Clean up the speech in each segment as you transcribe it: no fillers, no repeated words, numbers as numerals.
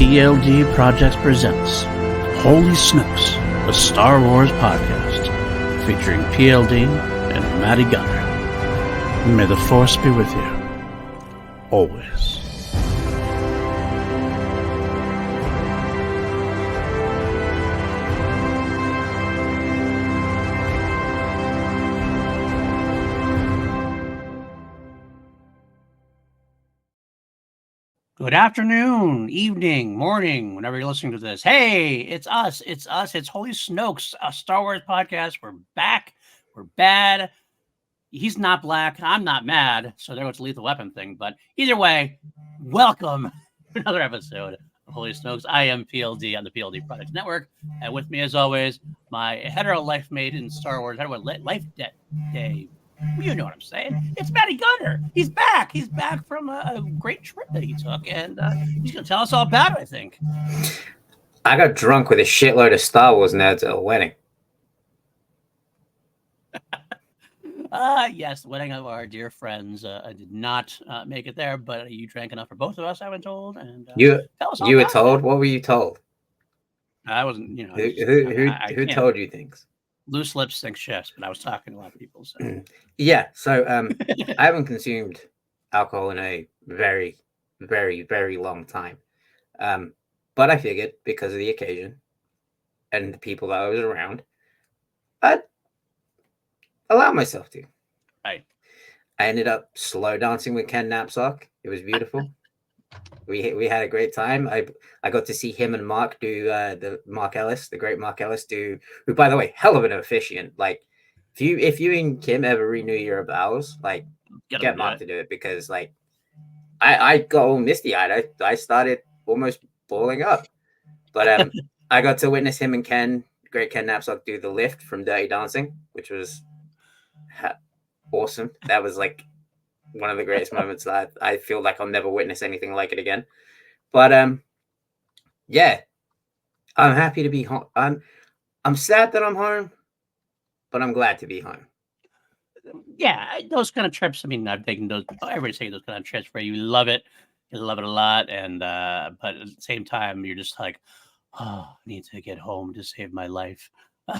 PLD Projects presents Holy Snokes, the Star Wars podcast, featuring PLD and Matty Gunner. May the Force be with you, always. Good afternoon, evening, morning, whenever you're listening to this. Hey, it's us. It's Holy Snokes, a Star Wars podcast. We're back. We're bad. He's not black. I'm not mad. So there was a Lethal Weapon thing. But either way, welcome to another episode of Holy Snokes. I am PLD on the PLD Projects Network. And with me, as always, my hetero life mate in Star Wars, hetero life day. You know what I'm saying. It's Matty Gunner. He's back. He's back from a great trip that he took, and he's going to tell us all about it, I think. I got drunk with a shitload of Star Wars nerds at a wedding. Yes, the wedding of our dear friends. I did not make it there, but you drank enough for both of us, I've been told. And you were told? What were you told? I wasn't, you know. Who told you things? Loose lips think chefs, but I was talking to a lot of people. So. Yeah, so I haven't consumed alcohol in a very, very, very long time. But I figured because of the occasion and the people that I was around, I'd allow myself to. Right. I ended up slow dancing with Ken Knapsack. It was beautiful. We had a great time. I got to see him and Mark do the great Mark Ellis do, who, by the way, hell of an officiant. Like if you and Kim ever renew your vows, like get Mark to do it, because like I got all misty eyed. I started almost balling up. But I got to witness him and Ken Knapsack do the lift from Dirty Dancing, which was awesome. That was like one of the greatest moments that I feel like I'll never witness anything like it again. But yeah, I'm happy to be home. I'm sad that I'm home, but I'm glad to be home. Yeah, those kind of trips. I mean, I've taken those. Everybody's taking those kind of trips where you love it a lot, and but at the same time, you're just like, oh, I need to get home to save my life. I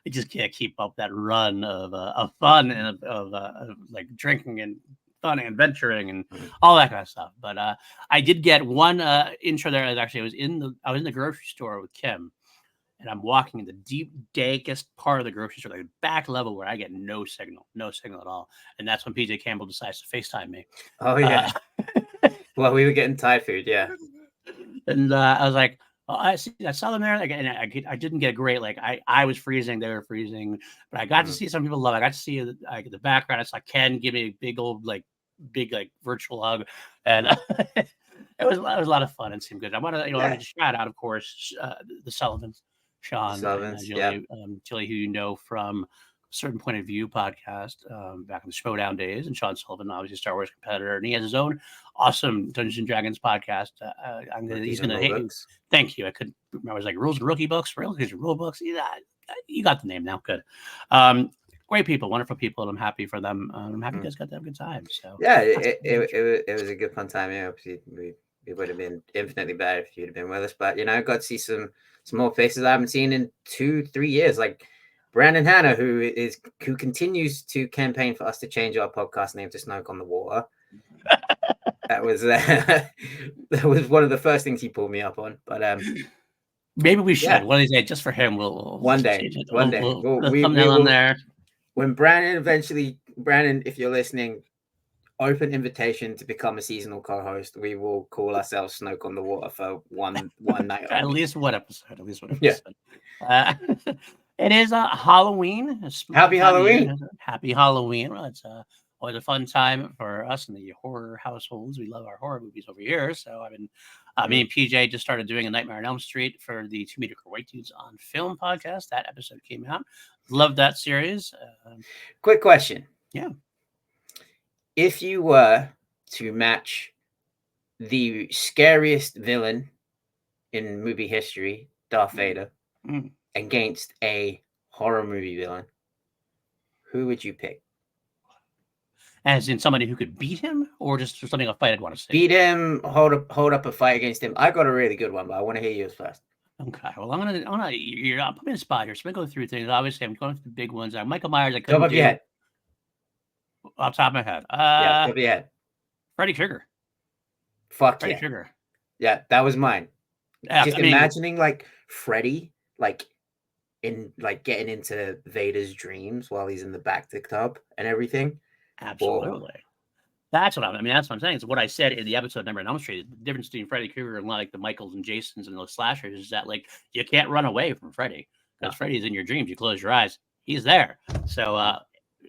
just can't keep up that run of fun and of like drinking and fun and adventuring and all that kind of stuff. But I did get one intro there. Actually, I was in the grocery store with Kim, and I'm walking in the deep, dankest part of the grocery store, like back level where I get no signal at all. And that's when PJ Campbell decides to FaceTime me. Oh yeah. Well, we were getting Thai food, yeah. And I was like, oh, I saw them there, like, and I didn't get great. Like I was freezing, they were freezing, but I got to see some people love it. I got to see the background. I saw Ken give me a big old big virtual hug, and it was a lot of fun and seemed good. I want to shout out, of course, the Sullivans, Sean and Julie, who you know from Certain Point of View podcast back in the Showdown days, and Sean Sullivan, obviously a Star Wars competitor, and he has his own awesome Dungeons and Dragons podcast. He's gonna hate you. Thank you. I couldn't remember. I was like Rules and Rookie Books, rule books. You got the name now. Good. Great people, wonderful people, and I'm happy for them. I'm happy you guys got to have a good time. So yeah, it was a good fun time. Yeah, it would have been infinitely better if you'd have been with us, but I got to see some more faces I haven't seen in 2-3 years, like Brandon Hanna, who continues to campaign for us to change our podcast name to Snoke on the Water. That was one of the first things he pulled me up on. But maybe we should one of these days, just for him. We'll one day. We'll thumbnail on there. When Brandon, if you're listening, open invitation to become a seasonal co-host. We will call ourselves Snoke on the Water for one night. At least one episode. Yeah. It is Halloween. Happy Halloween. Happy Halloween. Well, it's always a fun time for us in the horror households. We love our horror movies over here. So me and PJ just started doing A Nightmare on Elm Street for the 2 Meter White Dudes on Film podcast. That episode came out. Love that series. Quick question. Yeah. If you were to match the scariest villain in movie history, Darth Vader, against a horror movie villain, who would you pick? As in somebody who could beat him, or just something a fight I'd want to see? Beat him, hold up a fight against him. I got a really good one, but I want to hear yours first. Okay, well, I'm gonna you're put me in a spot here. So I'm gonna go through things. Obviously, I'm going through the big ones. Michael Myers, I Top couldn't of your do head. off the top of my head. Yeah, top of your head. Freddy Krueger. Fuck Freddy yeah. Krueger. Yeah, that was mine. Yeah, Just I mean, imagining like Freddy, like getting into Vader's dreams while he's in the bathtub and everything. absolutely. That's what I mean. That's what I'm saying. It's what I said in the episode number on Elm Street. The difference between Freddy Krueger and like the Michaels and Jasons and those slashers is that like you can't run away from Freddy because Freddy's in your dreams. You close your eyes, he's there. So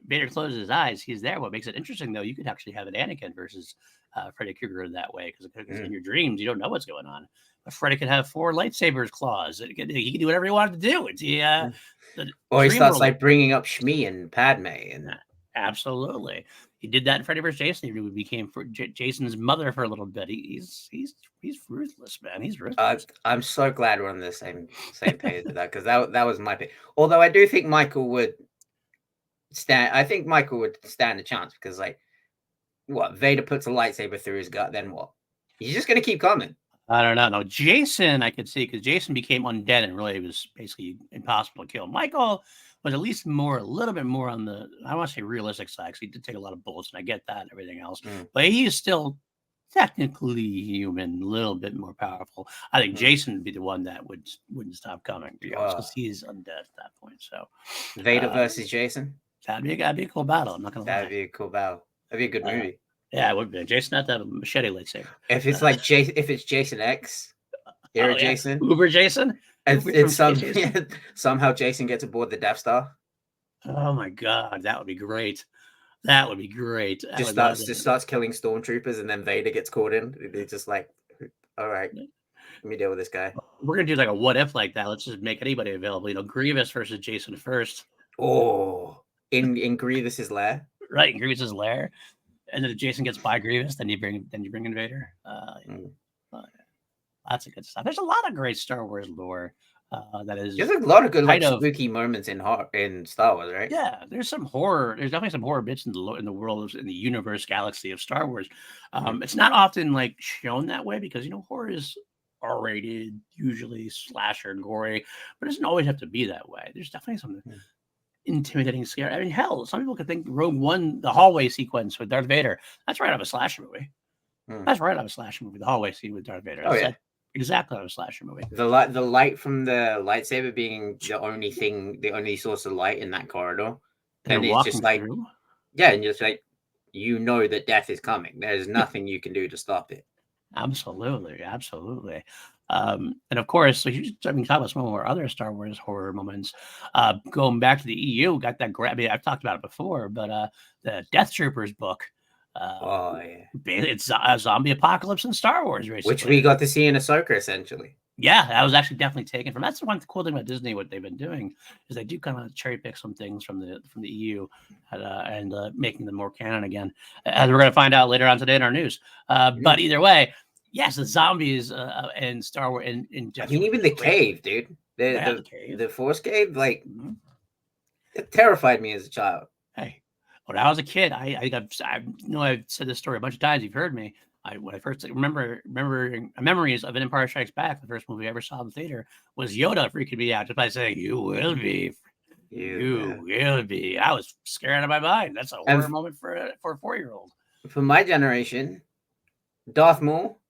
Vader closes his eyes, he's there. What makes it interesting though, you could actually have an Anakin versus Freddy Krueger in that way because in your dreams you don't know what's going on. But Freddy could have 4 lightsabers claws. He can do whatever he wanted to do. It's or he starts like bringing up Shmi and Padme and. Absolutely, he did that in Freddy vs. Jason. He became Jason's mother for a little bit. He's ruthless, man. He's ruthless. I'm so glad we're on the same page with that because that was my pick. Although I do think Michael would stand. I think Michael would stand a chance because like, what Vader puts a lightsaber through his gut, then what? He's just gonna keep coming. I don't know. No, Jason, I could see because Jason became undead and really was basically impossible to kill. Michael was at least a little bit more on the, I don't want to say realistic side because he did take a lot of bullets and I get that and everything else, but he is still technically human, a little bit more powerful. I think Jason would be the one that wouldn't stop coming because he's undead at that point. So Vader versus Jason, that'd be a cool battle. I'm not gonna lie. That'd be a cool battle. That'd be a good movie. Yeah, it would be. Jason had to have a machete lightsaber. If it's like if it's Jason X, era Jason, Uber Jason. It's somehow Jason gets aboard the Death Star. Oh my god, that would be great. That would be great. Just starts killing stormtroopers, and then Vader gets caught in. It's just like, all right, let me deal with this guy. We're gonna do like a what if like that. Let's just make anybody available. You know, Grievous versus Jason first. Oh, in Grievous's lair. Right, in Grievous's lair. And then if Jason gets by Grievous, then you bring in Vader. Lots of good stuff. There's a lot of great Star Wars lore. There's a lot of good like spooky moments in Star Wars, right? Yeah, there's some horror. There's definitely some horror bits in the world, in the universe, galaxy of Star Wars. It's not often like shown that way because horror is R-rated, usually slasher, gory, but it doesn't always have to be that way. There's definitely some intimidating, scary. I mean, hell, some people could think Rogue One, the hallway sequence with Darth Vader, that's right out of a slasher movie. That's right out of a slasher movie. The hallway scene with Darth Vader. That's exactly out of a slasher movie. The light from the lightsaber being the only source of light in that corridor. And it's just like, and just like, that death is coming. There's nothing you can do to stop it. Absolutely. And of course, so talk about some more other Star Wars horror moments. Going back to the EU, got that I mean, I've talked about it before, but the Death Troopers book. It's a zombie apocalypse in Star Wars, basically. Which we got to see in Ahsoka, essentially. Yeah, that was actually definitely taken from. That's the one cool thing about Disney. What they've been doing is they do kind of cherry pick some things from the EU and making them more canon again, as we're going to find out later on today in our news. But either way, yes, the zombies and Star Wars and I mean, even the cave, dude. The Force cave, like it terrified me as a child. Hey, when I was a kid, I know I've said this story a bunch of times. You've heard me. When I first remember memories of an Empire Strikes Back, the first movie I ever saw in the theater was Yoda freaking me out just by saying, "You will be, you will be." I was scared out of my mind. That's a horror moment for a 4-year-old. For my generation, Darth Maul.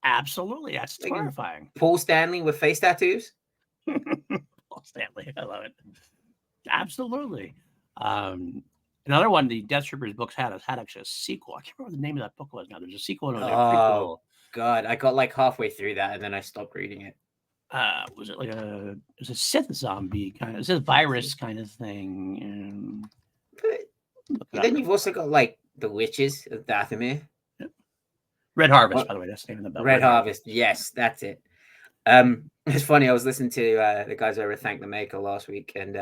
Absolutely, that's terrifying. Paul Stanley with face tattoos. Paul Stanley, I love it. Absolutely. Another one, the Death Troopers books had actually a sequel. I can't remember what the name of that book was now. There's a sequel and a prequel. God, I got like halfway through that and then I stopped reading it. Was it like a Sith zombie kind of, it's a virus kind of thing? But then you've also got like the witches of Dathomir. Red Harvest, by the way, that's the name of the Red Harvest, yes, that's it. It's funny, I was listening to the guys over at Thank the Maker last week, and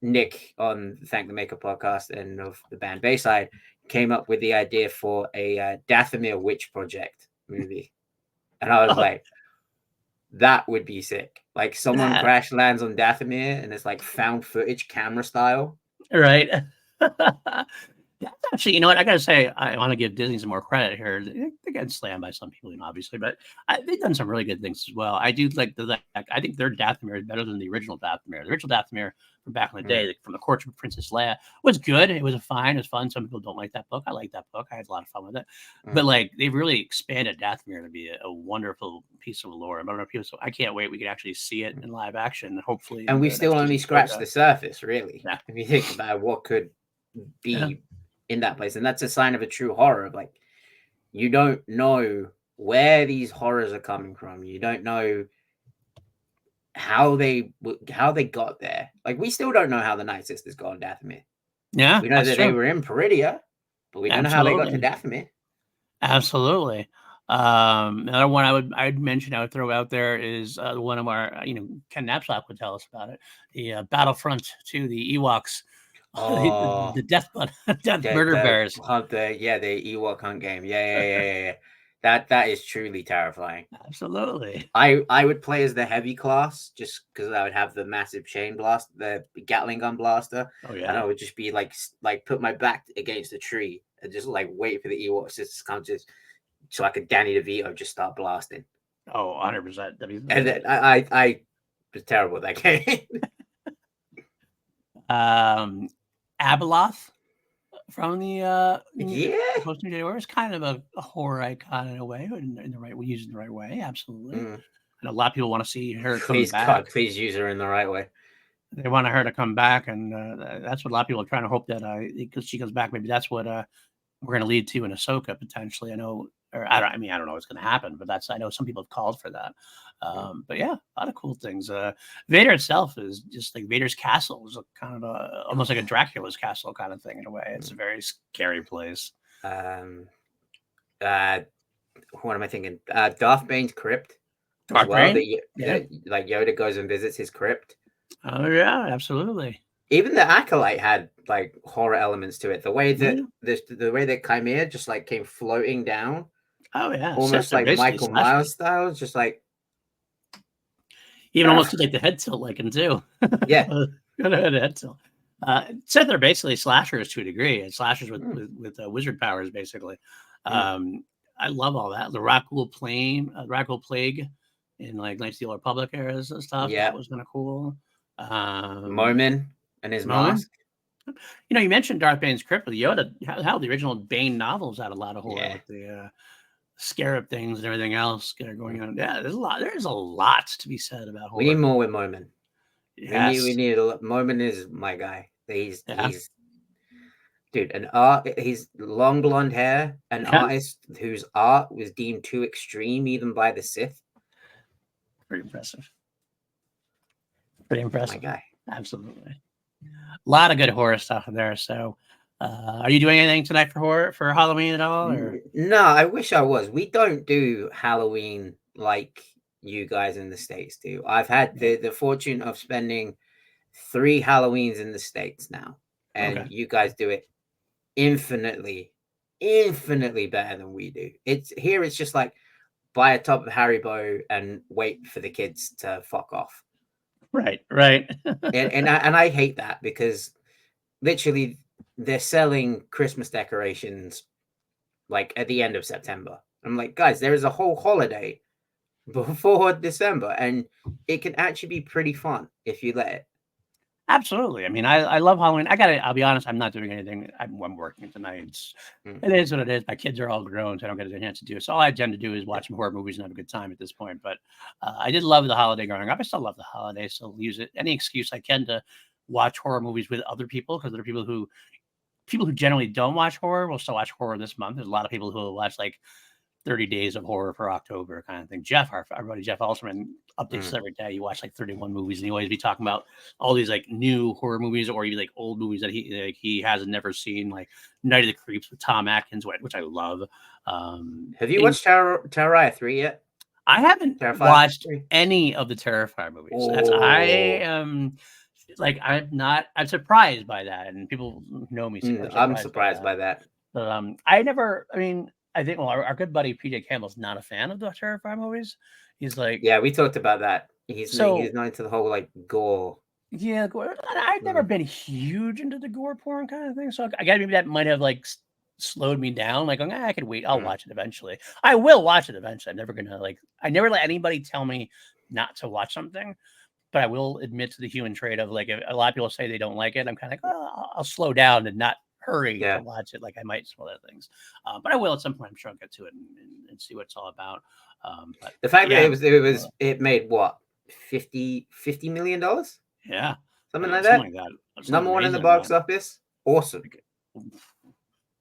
Nick on Thank the Maker podcast and of the band Bayside came up with the idea for a Dathomir Witch Project movie. And I was like, that would be sick. Like someone crash lands on Dathomir and it's like found footage camera style. Right. That's actually, you know what? I gotta say, I want to give Disney some more credit here. They're getting slammed by some people, obviously, but they've done some really good things as well. I do like I think their Dathomir is better than the original Dathomir. The original Dathomir from back in the day, like, from the Court of Princess Leia, was good. It was fine. It was fun. Some people don't like that book. I like that book. I had a lot of fun with it. But like, they've really expanded Dathomir to be a wonderful piece of lore. I don't know if people. So I can't wait. We can actually see it in live action. Hopefully, And we still only scratched the surface, really. Yeah. If you think about what could be in that place, and that's a sign of a true horror. Like, you don't know where these horrors are coming from. You don't know how they got there. Like, we still don't know how the Night Sisters got on Dathomir. Yeah, We know that they were in Peridia, but we don't know how they got to Dathomir. Absolutely. Another one I'd mention, I would throw out there is one of our, Ken Knapsack would tell us about it. The Battlefront to the Ewoks. Oh, the death murder bears. The Ewok hunt game. Yeah. That is truly terrifying. Absolutely. I would play as the heavy class just because I would have the massive chain blast, the Gatling gun blaster. Oh yeah. And I would just be like put my back against a tree and just like wait for the Ewoks to come so I could Danny DeVito just start blasting. Oh, 100%. And then I was terrible at that game. Abeloth from the Post New Jedi is kind of a horror icon in a way, in the right way, used in the right way. Absolutely. And a lot of people want to see her come back. God, please use her in the right way. They want her to come back, and that's what a lot of people are trying to hope that because she comes back, maybe that's what we're going to lead to in Ahsoka potentially. I know, or I don't know what's going to happen, but I know some people have called for that. But yeah, a lot of cool things. Vader itself is just like Vader's castle is kind of almost like a Dracula's castle kind of thing in a way. It's a very scary place. What am I thinking? Darth Bane's crypt. Darth Bane? Like Yoda goes and visits his crypt. Oh yeah, absolutely. Even the Acolyte had like horror elements to it. The way that the way that Chimera just like came floating down. Oh yeah, almost like Michael Myers style, just like even almost like the head tilt, like him too. Yeah, head tilt. Sith are basically slashers to a degree, and slashers with wizard powers, basically. I love all that. The Rakul Plague in like Knights of the Old Republic eras and stuff. Yeah, that was kind of cool. Momin and his mask. You mentioned Darth Bane's crypt with Yoda. How the original Bane novels had a lot of horror with the scarab things and everything else going on. Yeah, there's a lot to be said about horror. We need more with Momin. Yes. We need Momin is my guy. He's dude, he's long blonde hair, an artist whose art was deemed too extreme even by the Sith. Pretty impressive. My guy. Absolutely. A lot of good horror stuff in there. So are you doing anything tonight for Halloween at all? Or? No, I wish I was. We don't do Halloween like you guys in the States do. I've had the fortune of spending 3 Halloweens in the States now. And you guys do it infinitely better than we do. It's just like buy a top of Haribo and wait for the kids to fuck off. Right. and I hate that because literally they're selling Christmas decorations like at the end of September. I'm like, guys, there is a whole holiday before December, and it can actually be pretty fun if you let it. Absolutely. I mean, I love Halloween. I'll be honest, I'm not doing anything. I'm working tonight. It is what it is. My kids are all grown, so I don't get a chance to do it. So all I tend to do is watch horror movies and have a good time at this point. But I did love the holiday growing up. I still love the holiday. So use it any excuse I can to watch horror movies with other people, because there are people who generally don't watch horror will still watch horror this month. There's a lot of people who will watch like 30 days of horror for October kind of thing. Jeff, our buddy Jeff Alsterman, updates every day. You watch like 31 movies, and he always be talking about all these like new horror movies or even like old movies that he has never seen, like Night of the Creeps with Tom Atkins, which I love. Have you watched Terrifier 3 yet? I haven't watched any of the Terrifier movies. I'm surprised by that, and people know me. I'm surprised by that. I think our good buddy PJ Campbell's not a fan of the Terrifier movies. He's like, yeah, we talked about that. He's not into the whole like gore. Yeah, I've never been huge into the gore porn kind of thing, so I guess maybe that might have like slowed me down. Like, I could wait. I'll watch it eventually. I will watch it eventually. I'm never gonna like. I never let anybody tell me not to watch something, but I will admit to the human trait of like, if a lot of people say they don't like it, I'm kind of like, oh, I'll slow down and not hurry to Yeah. watch it. Like I might some other things, but I will at some point. I'm sure I'll get to it and see what it's all about. But The fact yeah, that it made what, $50 million, yeah, something like something that. like that. Something Number one in the amazing like box that. office. Awesome.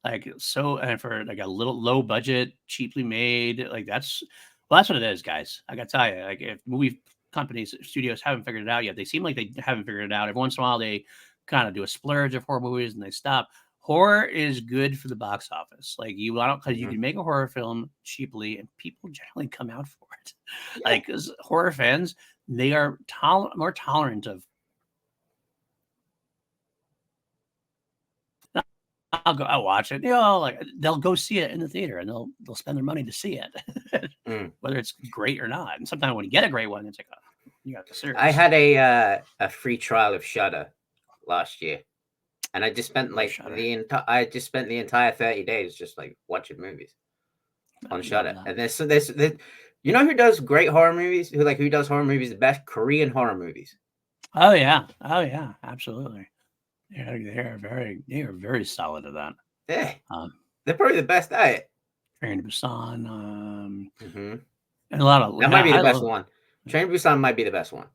Like so, and for like a little low budget, cheaply made, like that's what it is, guys. I gotta tell you, like if movie companies, studios haven't figured it out yet, they seem like they haven't figured it out. Every once in a while, they kind of do a splurge of horror movies and they stop. Horror is good for the box office. Like you want because you can make a horror film cheaply and people generally come out for it. Yeah. Like as horror fans, they are more tolerant of I'll watch it. You know, like they'll go see it in the theater and they'll spend their money to see it, whether it's great or not. And sometimes when you get a great one, it's like, oh, you got the series. I had a free trial of Shudder last year, and I just spent like the entire 30 days just like watching movies on Shudder. And there's you know who does great horror movies? Who does horror movies the best? Korean horror movies. Oh yeah, absolutely. Yeah, they are very solid at that. Yeah, they're probably the best at it. Train to Busan, and a lot of that might be the best one. Train to Busan might be the best one.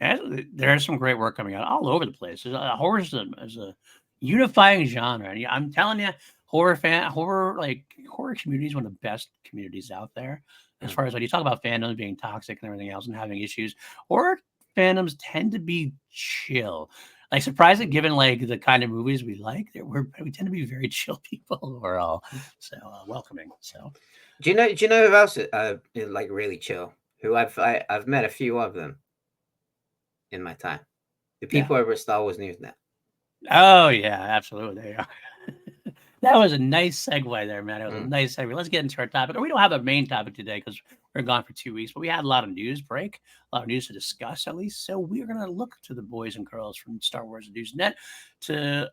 There's some great work coming out all over the place. Horror is a unifying genre. And I'm telling you, horror community is one of the best communities out there. As far as when you talk about fandoms being toxic and everything else and having issues, horror fandoms tend to be chill. Like surprising, given like the kind of movies we like, we tend to be very chill people overall. So welcoming. So, do you know who else like really chill? Who I've met a few of them in my time. The people over at Star Wars News Net. Oh yeah, absolutely. That was a nice segue there, man. It was a nice segue. Let's get into our topic. We don't have a main topic today because we're gone for 2 weeks, but we had a lot of news break, a lot of news to discuss at least. So we're going to look to the boys and girls from Star Wars News Net to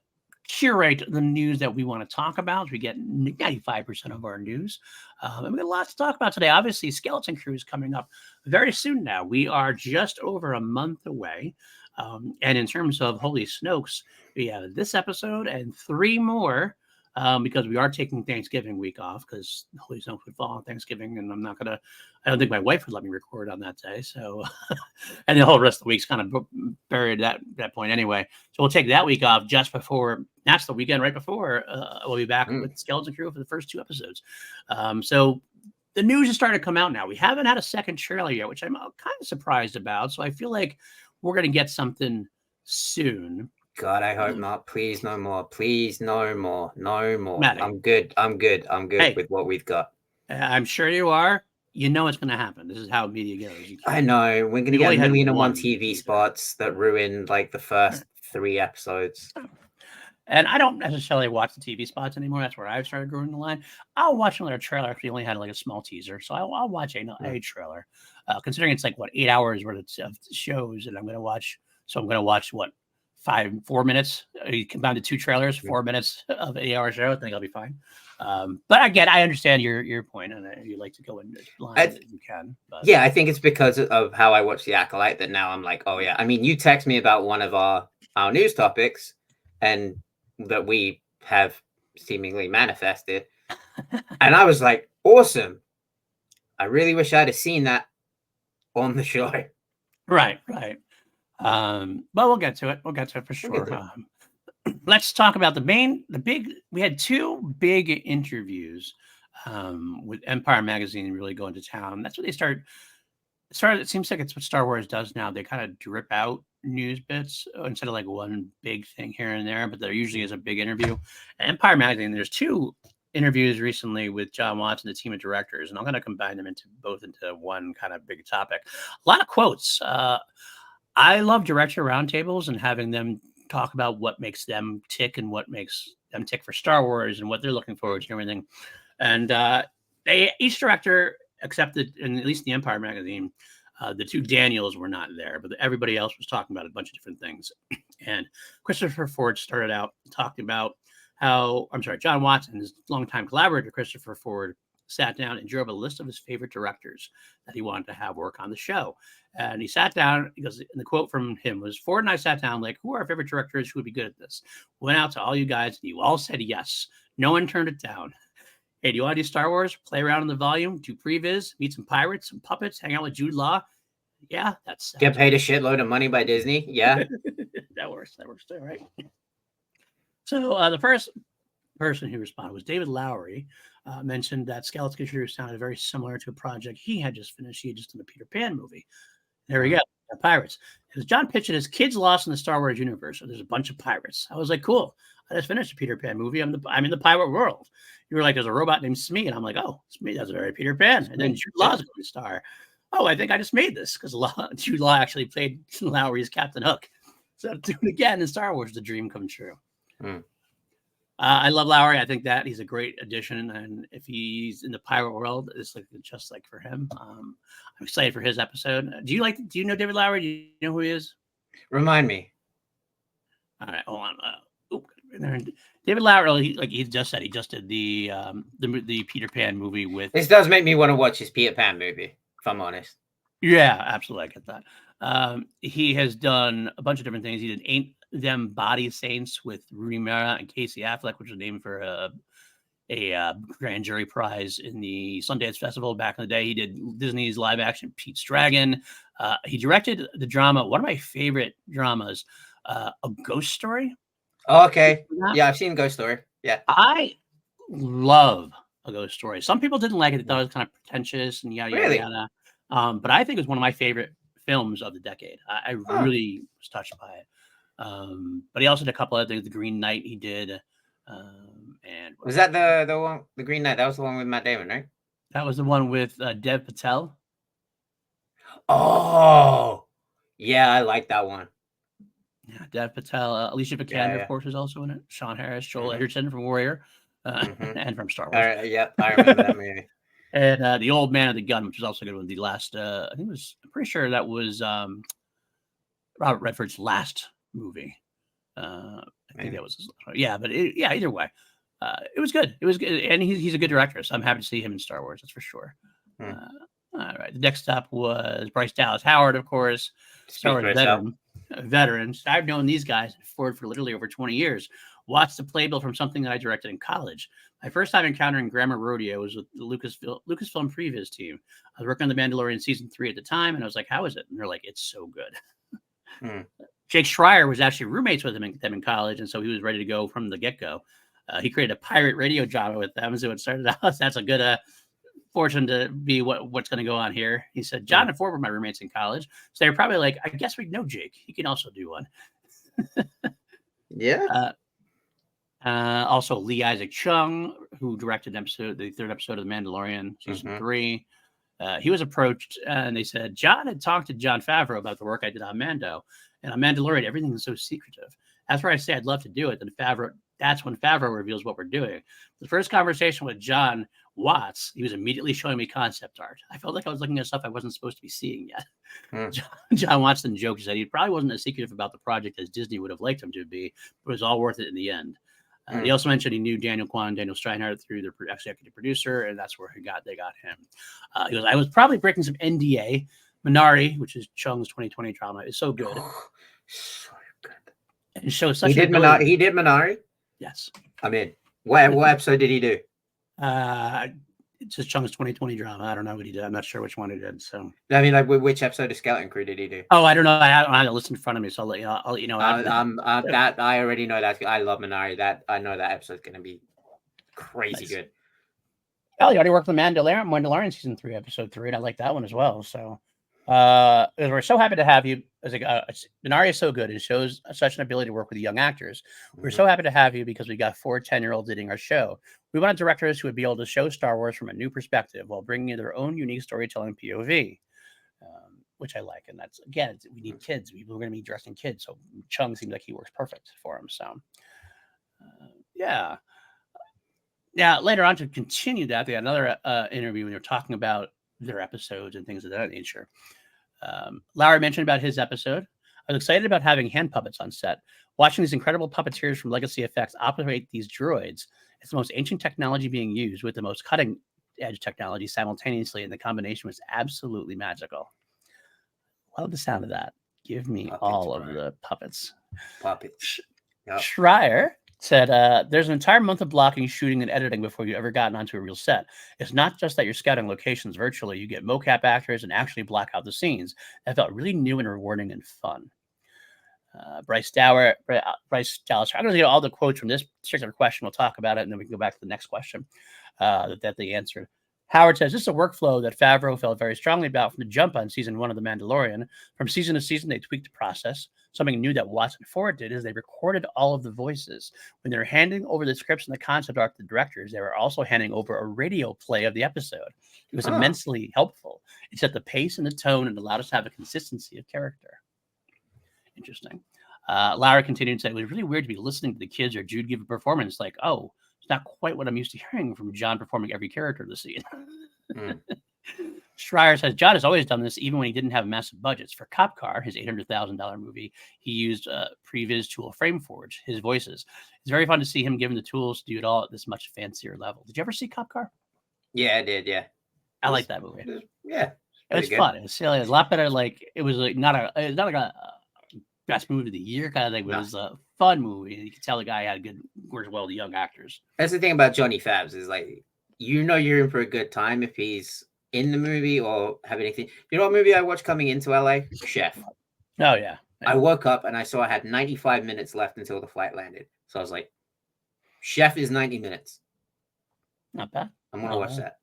curate the news that we want to talk about. We get 95% of our news. And we got a lot to talk about today. Obviously, Skeleton Crew is coming up very soon now. We are just over a month away. And in terms of Holy Snokes, we have this episode and 3 more. Because we are taking Thanksgiving week off because Holy Snokes would fall on Thanksgiving, and I don't think my wife would let me record on that day. So, and the whole rest of the week's kind of buried at that point anyway. So we'll take that week off just before. That's the weekend right before we'll be back with Skeleton Crew for the first 2 episodes. So the news is starting to come out now. We haven't had a second trailer yet, which I'm kind of surprised about. So I feel like we're going to get something soon. God, I hope not. Please, no more. Please, no more. No more. Matty. I'm good with what we've got. I'm sure you are. You know it's going to happen. This is how media goes. I know. We're going to get a million and one TV spots that ruin like the first 3 episodes. And I don't necessarily watch the TV spots anymore. That's where I've started drawing the line. I'll watch another trailer if we only had like a small teaser. So I'll watch a trailer. Considering it's like, 8 hours worth of shows that I'm going to watch. So I'm going to watch 4 minutes. You combine the 2 trailers, 4 minutes of an 8-hour show. I think I'll be fine. But again, I understand your point, and you like to go in blind as you can. But. Yeah, I think it's because of how I watched The Acolyte that now I'm like, oh yeah. I mean, you text me about one of our news topics, and that we have seemingly manifested, and I was like, awesome. I really wish I'd have seen that on the show. Right. But we'll get to it. We'll get to it for sure. Let's talk about we had 2 big interviews with Empire Magazine really going to town. That's what they started. It seems like it's what Star Wars does now. They kind of drip out news bits instead of like one big thing here and there, but there usually is a big interview. Empire Magazine, there's 2 interviews recently with John Watts and the team of directors, and I'm going to combine them into one kind of big topic. A lot of quotes. I love director roundtables and having them talk about what makes them tick and what makes them tick for Star Wars and what they're looking forward to and everything. And each director accepted, in at least the Empire Magazine, The two Daniels were not there, but everybody else was talking about a bunch of different things. And Christopher Ford started out talking about John Watson, his longtime collaborator, Christopher Ford, sat down and drew up a list of his favorite directors that he wanted to have work on the show. And he sat down, because the quote from him was, Ford and I sat down like, who are our favorite directors who would be good at this? Went out to all you guys, and you all said yes. No one turned it down. Hey, do you want to do Star Wars? Play around in the volume, do previs, meet some pirates, some puppets, hang out with Jude Law? Yeah, that's get paid a shitload of money by Disney. Yeah. That works too, right? So the first person who responded was David Lowery. Mentioned that Skeleton Crew sounded very similar to a project he had just finished. He had just done a Peter Pan movie. There we go. Pirates. Because John pitched it as kids lost in the Star Wars universe. So there's a bunch of pirates. I was like, cool. I just finished a Peter Pan movie. I'm in the pirate world. You were like, there's a robot named Smee. And I'm like, oh, Smee, that's a very Peter Pan. And then Jude Law's going to star. Oh, I think I just made this because Jude Law actually played Lowery's Captain Hook. So to do it again in Star Wars, the dream come true. I love Lowery. I think that he's a great addition, and if he's in the pirate world, it's like just like for him. I'm excited for his episode. Do you know David Lowery? Do you know who he is? Remind me. All right, hold on. David Lowery, he just said he just did the Peter Pan movie with. This does make me want to watch his Peter Pan movie, if I'm honest. Yeah, absolutely, I get that. He has done a bunch of different things. He did Ain't Them Body Saints with Rooney Mara and Casey Affleck, which was named for a grand jury prize in the Sundance Festival back in the day. He did Disney's live action Pete's Dragon. He directed the drama, one of my favorite dramas, A Ghost Story. Oh, okay. Yeah, I've seen Ghost Story. Yeah. I love A Ghost Story. Some people didn't like it. They thought it was kind of pretentious and yada, yada, yada. But I think it was one of my favorite films of the decade. I really was touched by it. But he also did a couple other things. The Green Knight he did. And was that the one, the Green Knight? That was the one with Matt Damon, right? That was the one with Dev Patel. Oh, yeah, I like that one. Yeah, Dev Patel, Alicia Vikander, of course, was also in it. Sean Harris, Joel Edgerton from Warrior, and from Star Wars. Yep, I remember that movie. And The Old Man of the Gun, which was also good one. The last, I'm pretty sure that was Robert Redford's last movie. I think that was but either way, it was good. It was good, and he's a good director, so I'm happy to see him in Star Wars. That's for sure. All right, the next up was Bryce Dallas Howard, of course, Star Wars veterans. I've known these guys for literally over 20 years. Watched the playbill from something that I directed in college. My first time encountering Grammar Rodeo was with the Lucasfilm Previs team. I was working on The Mandalorian season 3 at the time, and I was like, "How is it?" And they're like, "It's so good." Jake Schreier was actually roommates with them in college, and so he was ready to go from the get-go. He created a pirate radio drama with them, so it started out. That's a good fortune to be what's going to go on here. He said, John and Ford were my roommates in college, so they're probably like, I guess we know Jake. He can also do one. Yeah. Also, Lee Isaac Chung, who directed the third episode of The Mandalorian, season 3. He was approached, and they said, John had talked to Jon Favreau about the work I did on Mando. And on Mandalorian, everything is so secretive. That's where I say I'd love to do it. That's when Favreau reveals what we're doing. The first conversation with John Watts, he was immediately showing me concept art. I felt like I was looking at stuff I wasn't supposed to be seeing yet. John Watts then joked, he said he probably wasn't as secretive about the project as Disney would have liked him to be, but it was all worth it in the end. He also mentioned he knew Daniel Kwan and Daniel Steinhardt through their executive producer, and that's where they got him. He goes, I was probably breaking some NDA. Minari, which is Chung's 2020 drama, is so good. So good. And shows such he did Minari? Yes. I mean, what episode did he do? It's just Chung's 2020 drama. I don't know what he did. I'm not sure which one he did. So I mean, like, which episode of Skeleton Crew did he do? Oh, I don't know. I had a list in front of me, so I'll let you know. That I already know that. I love Minari. That I know that episode's gonna be crazy good. Oh, you already worked with Mandalorian season 3, episode 3, and I like that one as well. So we're so happy to have you. Minari is so good and shows such an ability to work with young actors. We're so happy to have you because we got 4 10-year-olds leading our show. We wanted directors who would be able to show Star Wars from a new perspective while bringing in their own unique storytelling POV, which I like. And that's, again, we need kids. We're going to be directing kids. So Chung seems like he works perfect for him. So, yeah. Now, later on, to continue that, they had another interview when they were talking about their episodes and things of that nature. Larry mentioned about his episode. I was excited about having hand puppets on set. Watching these incredible puppeteers from Legacy Effects operate these droids, it's the most ancient technology being used with the most cutting edge technology simultaneously, and the combination was absolutely magical. Love the sound of that. Give me Puppets, all bro. of the puppets. Puppets. Yep. Schreier said, there's an entire month of blocking, shooting, and editing before you've ever gotten onto a real set. It's not just that you're scouting locations virtually. You get mocap actors and actually block out the scenes. That felt really new and rewarding and fun. Bryce Dallas. I'm going to get all the quotes from this particular question. We'll talk about it, and then we can go back to the next question that they answered. Howard says, this is a workflow that Favreau felt very strongly about from the jump on season 1 of The Mandalorian. From season to season, they tweaked the process. Something new that Watts and Ford did is they recorded all of the voices. When they were handing over the scripts and the concept art to the directors, they were also handing over a radio play of the episode. It was immensely helpful. It set the pace and the tone and allowed us to have a consistency of character. Interesting. Lara continued and said, it was really weird to be listening to the kids or Jude give a performance like, oh, it's not quite what I'm used to hearing from John performing every character of the scene. Schreier says, John has always done this even when he didn't have massive budgets. For Cop Car, his $800,000 movie, he used Previs tool FrameForge, his voices. It's very fun to see him given the tools to do it all at this much fancier level. Did you ever see Cop Car? Yeah, I did, yeah. I like that movie. It was fun. It was silly. It was a lot better. Like, it was like not like a best movie of the year kind of thing, but it was a fun movie. You could tell the guy had good, works well with the young actors. That's the thing about Johnny Fabs is like, you're in for a good time if he's in the movie or have anything. You know what movie I watched coming into LA? Chef. Oh, yeah. I woke up and I saw I had 95 minutes left until the flight landed. So I was like, Chef is 90 minutes. Not bad. I'm going to watch that.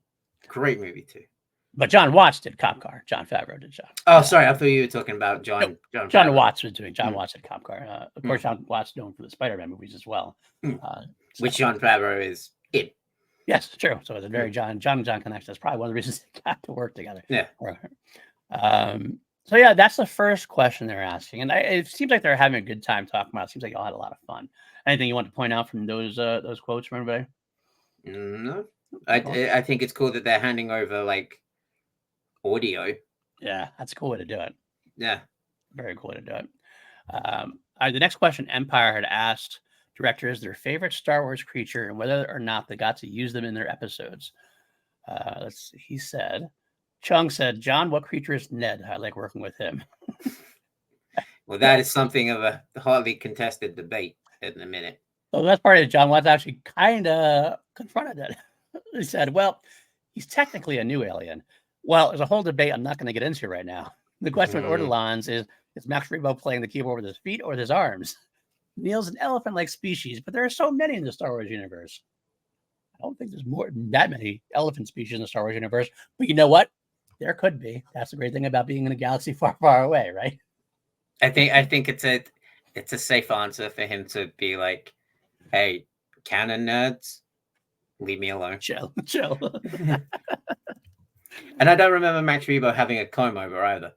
Great movie, too. But John Watts did Cop Car. John Favreau did John. Oh, sorry. I thought you were talking about John. No, John Watts was doing. John Watts did Cop Car. Of course, John Watts known for the Spider-Man movies as well. Which John Favreau is in. Yes, true. So it's a very John connection. That's probably one of the reasons they got to work together. Yeah. So yeah, that's the first question they're asking, and it seems like they're having a good time talking about it. Seems like y'all had a lot of fun. Anything you want to point out from those quotes from everybody? No, I think it's cool that they're handing over like audio. Yeah, that's a cool way to do it. Yeah, very cool way to do it. The next question Empire had asked directors their favorite Star Wars creature and whether or not they got to use them in their episodes. He said, Chung said, John, what creature is Ned? I like working with him. Well, that is something of a hotly contested debate in a minute. Well, that's part of it. John Watts actually kind of confronted it. He said, well, he's technically a new alien. Well, there's a whole debate I'm not going to get into right now. The question with Ortolans is Max Rebo playing the keyboard with his feet or with his arms? Neil's an elephant-like species, but there are so many in the Star Wars universe. I don't think there's that many elephant species in the Star Wars universe, but you know what? There could be. That's the great thing about being in a galaxy far, far away, right? I think it's a safe answer for him to be like, hey, canon nerds, leave me alone. Chill. And I don't remember Max Rebo having a comb over either.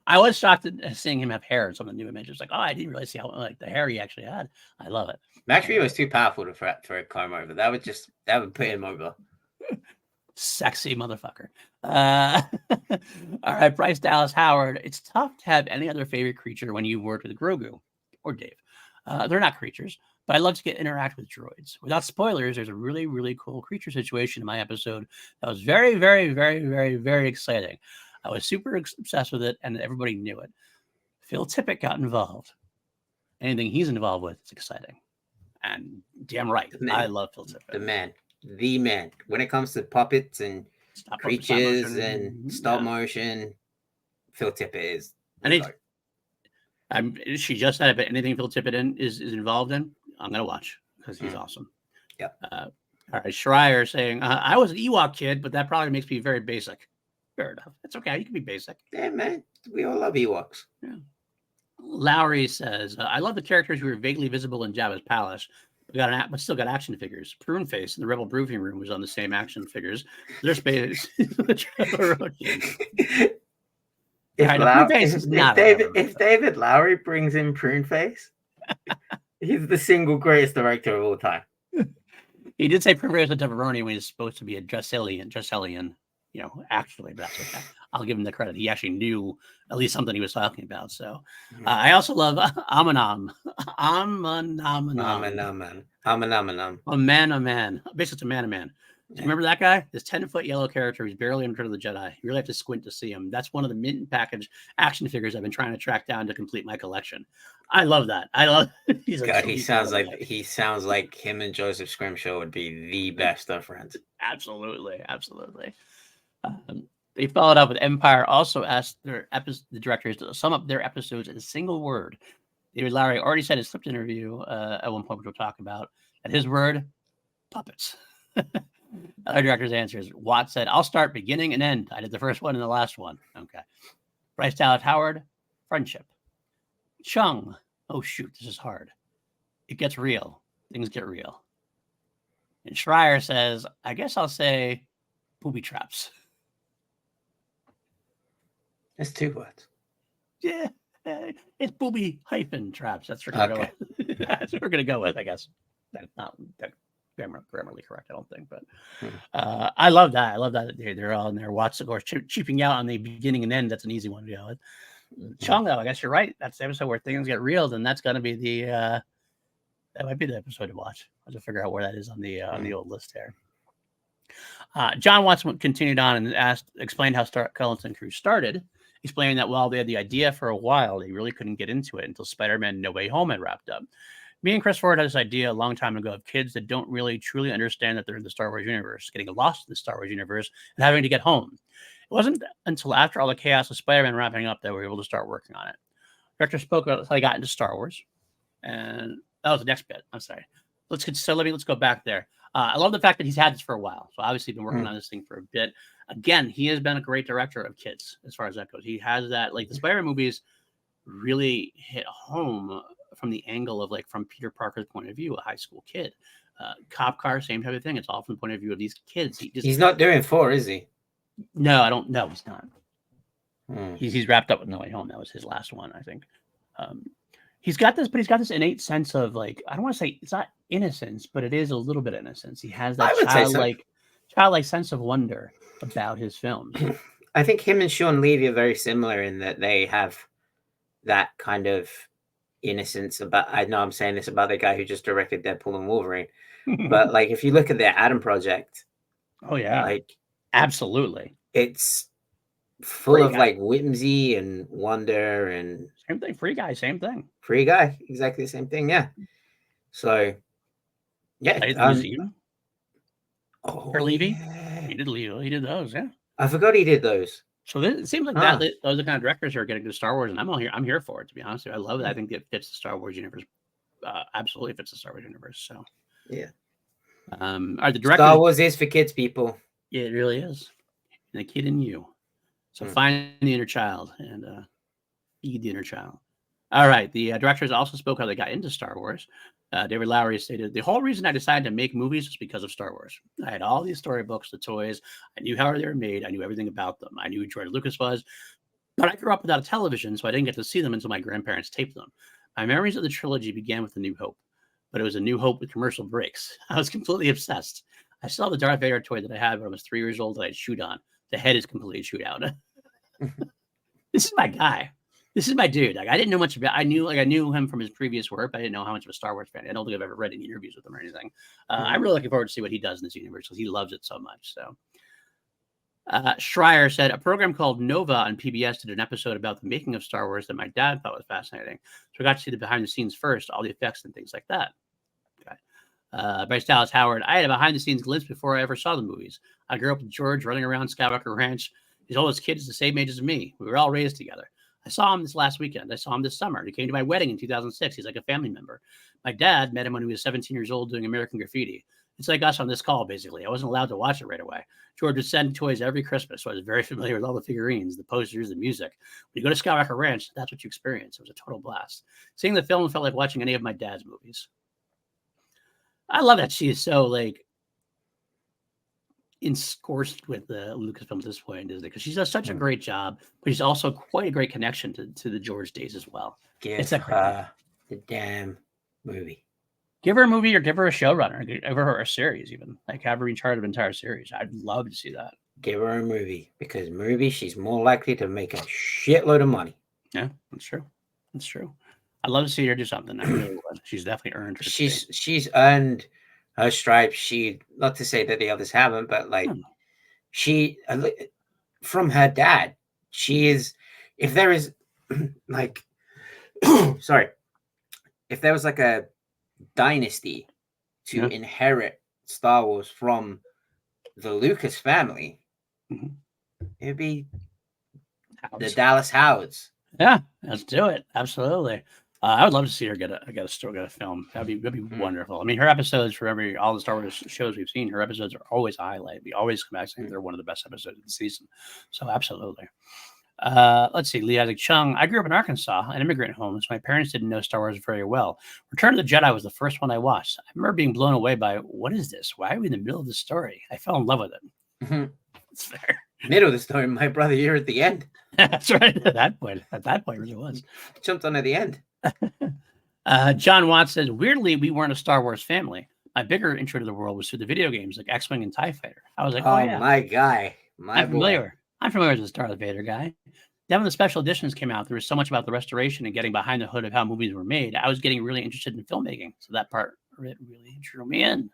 I was shocked at seeing him have hair in some of the new images. Like, oh, I didn't really see how like the hair he actually had. I love it. Max Rebo is too powerful for a comb over. That would put him over. Sexy motherfucker. All right, Bryce Dallas Howard. It's tough to have any other favorite creature when you worked with Grogu or Dave. They're not creatures, but I love to interact with droids. Without spoilers, there's a really, really cool creature situation in my episode that was very, very, very, very, very exciting. I was super obsessed with it, and everybody knew it. Phil Tippett got involved. Anything he's involved with is exciting. And damn right, I love Phil Tippett. The man. When it comes to puppets and creatures and stop motion, Phil Tippett is. And she just said it, but anything Phil Tippett is involved in, I'm going to watch because he's awesome. Yep. All right, Schreier saying, I was an Ewok kid, but that probably makes me very basic. Fair enough. It's okay. You can be basic. Yeah, man. We all love Ewoks. Yeah. Lowry says, I love the characters who were vaguely visible in Jabba's palace, but still got action figures. Pruneface in the Rebel Briefing Room was on the same action figures. Their space. If David Lowry brings in Pruneface, he's the single greatest director of all time. He did say Pruneface was a Deveroni when he's supposed to be a Dresselian. actually, but that's okay. I'll give him the credit. He actually knew at least something he was talking about. So I also love Amanam. Amanam. A man. Basically, it's a man. So remember that guy? This 10-foot yellow character. He's barely in Return of the Jedi. You really have to squint to see him. That's one of the mint package action figures I've been trying to track down to complete my collection. I love that. I love. God, he sounds like him and Joseph Scrimshaw would be the best of friends. Absolutely. They followed up with Empire. Also asked the directors to sum up their episodes in a single word. David Lowery already said in his script interview at one point, which we'll talk about, that his word, puppets. Other director's answers. Watt said, I'll start beginning and end. I did the first one and the last one. Okay. Bryce Dallas Howard, friendship. Chung, oh shoot, this is hard. It gets real. Things get real. And Schreier says, I guess I'll say booby traps. That's 2 words. Yeah. It's booby hyphen traps. That's what we're going to go with. That's what we're going to go with, I guess. That's not grammarly correct, I don't think, but I love that. I love that they're all in there. Watts, of course, cheaping out on the beginning and end. That's an easy one to go with. Chung, though, I guess you're right. That's the episode where things get real. Then that's going to be that might be the episode to watch. I have to figure out where that is on the old list here. John Watts continued on and explained how Cullen and crew started, explaining that while they had the idea for a while, they really couldn't get into it until Spider-Man No Way Home had wrapped up. Me and Chris Ford had this idea a long time ago of kids that don't really truly understand that they're in the Star Wars universe, getting lost in the Star Wars universe and having to get home. It wasn't until after all the chaos of Spider-Man wrapping up that we were able to start working on it. The director spoke about how he got into Star Wars, and that was the next bit. I'm sorry. Let's go back there. I love the fact that he's had this for a while. So obviously been working on this thing for a bit. Again, he has been a great director of kids as far as that goes. He has that, like the Spider-Man movies really hit home from the angle of from Peter Parker's point of view, a high school kid. Cop Car, same type of thing. It's all from the point of view of these kids. He's not doing 4, is he? No, I don't know. He's not. He's wrapped up with No Way Home. That was his last one, I think. He's got this innate sense of I don't want to say it's not innocence, but it is a little bit innocence. He has that childlike sense of wonder about his films. I think him and Sean Levy are very similar in that they have that kind of innocence about. I know I'm saying this about the guy who just directed Deadpool and Wolverine, but if you look at their Adam project, oh yeah, absolutely, it's full of whimsy and wonder and same thing. Free Guy, same thing. Free Guy, exactly the same thing. Yeah. So yeah, Levy, he did those. Yeah, I forgot he did those. So it seems like that those are the kind of directors who are getting to Star Wars, and I'm here for it, to be honest with you. I love it. I think it fits the Star Wars universe. Absolutely fits the Star Wars universe. So yeah. Are the directors? Star Wars is for kids, people. Yeah, it really is. And the kid in you. So find the inner child and feed the inner child. All right. The directors also spoke how they got into Star Wars. David Lowery stated, the whole reason I decided to make movies was because of Star Wars. I had all these storybooks, the toys. I knew how they were made. I knew everything about them. I knew who George Lucas was. But I grew up without a television, so I didn't get to see them until my grandparents taped them. My memories of the trilogy began with A New Hope, but it was A New Hope with commercial breaks. I was completely obsessed. I still have the Darth Vader toy that I had when I was 3 years old that I'd shoot on. The head is completely chewed out. This is my guy. This is my dude. I didn't know much about. I knew him from his previous work. But I didn't know how much of a Star Wars fan. I don't think I've ever read any interviews with him or anything. I'm really looking forward to see what he does in this universe because he loves it so much. So, Schreier said a program called Nova on PBS did an episode about the making of Star Wars that my dad thought was fascinating. So I got to see the behind the scenes first, all the effects and things like that. Okay. Bryce Dallas Howard. I had a behind the scenes glimpse before I ever saw the movies. I grew up with George running around Skywalker Ranch. His oldest kid is the same age as me. We were all raised together. I saw him this last weekend. I saw him this summer. He came to my wedding in 2006. He's like a family member. My dad met him when he was 17 years old doing American Graffiti. It's like us on this call, basically. I wasn't allowed to watch it right away. George would send toys every Christmas, so I was very familiar with all the figurines, the posters, the music. When you go to Skywalker Ranch, that's what you experience. It was a total blast. Seeing the film felt like watching any of my dad's movies. I love that she is so ensconced with Lucasfilm at this point, isn't it? Because she does such a great job, but she's also quite a great connection to the George days as well. Give her the damn movie. Give her a movie or give her a showrunner. Give her a series, even have her in charge of an entire series. I'd love to see that. Give her a movie, because movie, she's more likely to make a shitload of money. Yeah, that's true. That's true. I'd love to see her do something. I really would. She's definitely earned her space. She's earned her stripes. She, not to say that the others haven't, but like she, from her dad, she is. If there is like, sorry, if there was like a dynasty to inherit Star Wars from the Lucas family, it'd be the Dallas Howards. Yeah, let's do it. Absolutely. I would love to see her get a film. That'd be wonderful. I mean, her episodes for all the Star Wars shows we've seen, her episodes are always a highlight. We always come back saying they're one of the best episodes of the season. So absolutely. Let's see. Lee Isaac Chung. I grew up in Arkansas, an immigrant home, so my parents didn't know Star Wars very well. Return of the Jedi was the first one I watched. I remember being blown away by, what is this? Why are we in the middle of the story? I fell in love with it. It's fair. Middle of the story, my brother, you're at the end. That's right. At that point, it really was. Jumped on at the end. John Watts says, weirdly, we weren't a Star Wars family. My bigger intro to the world was through the video games like X-Wing and TIE Fighter. I was like, oh yeah. My guy. I'm familiar with the Star Vader guy. Then when the special editions came out, there was so much about the restoration and getting behind the hood of how movies were made. I was getting really interested in filmmaking. So that part really drew me in.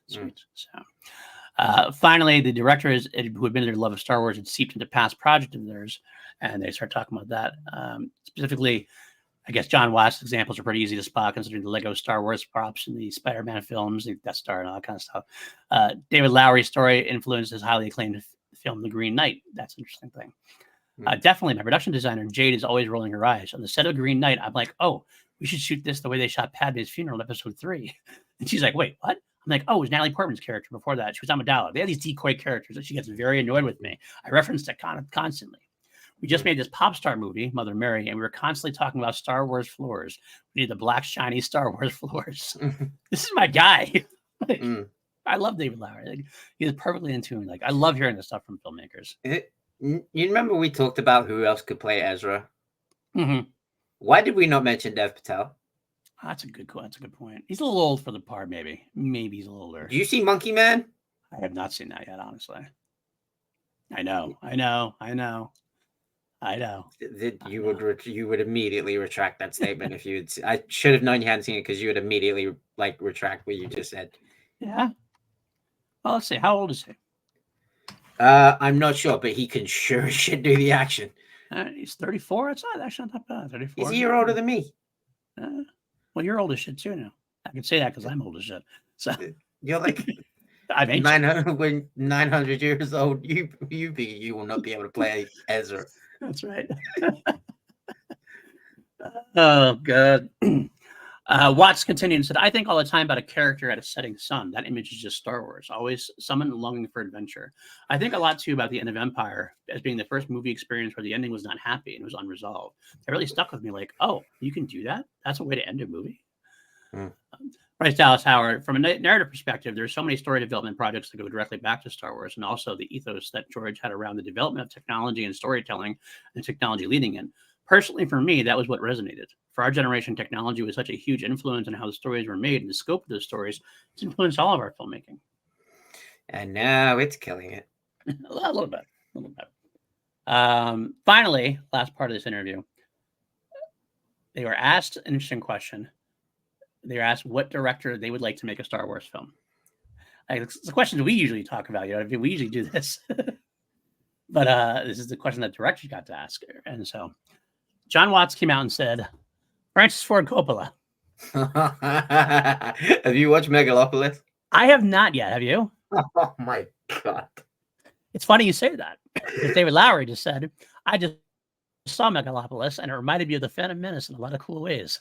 Sweet. So finally, the directors who admitted their love of Star Wars had seeped into past projects of theirs, and they start talking about that. Specifically, I guess John Watts' examples are pretty easy to spot, considering the Lego Star Wars props in the Spider-Man films, the Death Star, and all that kind of stuff. David Lowery's story influenced his highly acclaimed film, The Green Knight. That's an interesting thing. Definitely, my production designer, Jade, is always rolling her eyes. On the set of Green Knight, I'm like, oh, we should shoot this the way they shot Padme's funeral in episode 3. And she's like, wait, what? I'm like, oh, it was Natalie Portman's character before that. She was Amidala. They had these decoy characters, and she gets very annoyed with me. I referenced it constantly. We just made this pop star movie, Mother Mary, and we were constantly talking about Star Wars floors. We need the black, shiny Star Wars floors. This is my guy. I love David Lowery. Like, he's perfectly in tune. Like, I love hearing this stuff from filmmakers. You remember we talked about who else could play Ezra? Mm-hmm. Why did we not mention Dev Patel? That's a good point. He's a little old for the part, maybe. Maybe he's a little older. Do you see Monkey Man? I have not seen that yet, honestly. I know. You would immediately retract that statement if you. I should have known you hadn't seen it, because you would immediately retract what you just said. Yeah. Well, let's see. How old is he? I'm not sure, but he can sure as shit do the action. He's 34. It's not actually not that bad. 34. He's a year older than me. Well, you're old as shit too now. I can say that because I'm old as shit. So you're like I'm 900 years old. You will not be able to play Ezra. That's right. Oh God. Watts continued and said, I think all the time about a character at a setting sun. That image is just Star Wars, always someone longing for adventure. I think a lot too about the end of Empire as being the first movie experience where the ending was not happy and it was unresolved. It really stuck with me, like, oh, you can do that? That's a way to end a movie. Bryce Dallas Howard, from a narrative perspective, there's so many story development projects that go directly back to Star Wars, and also the ethos that George had around the development of technology and storytelling and technology leading in. Personally, for me, that was what resonated. For our generation, technology was such a huge influence on how the stories were made, and the scope of those stories has influenced all of our filmmaking. And now it's killing it. A little bit. Finally, last part of this interview, they were asked an interesting question. They were asked what director they would like to make a Star Wars film. Like, it's the questions we usually talk about. You know, we usually do this. But this is the question that directors got to ask. And so John Watts came out and said, Francis Ford Coppola. Have you watched Megalopolis? I have not yet. Have you? Oh my God. It's funny you say that. Because David Lowery just said, I just saw Megalopolis and it reminded me of the Phantom Menace in a lot of cool ways.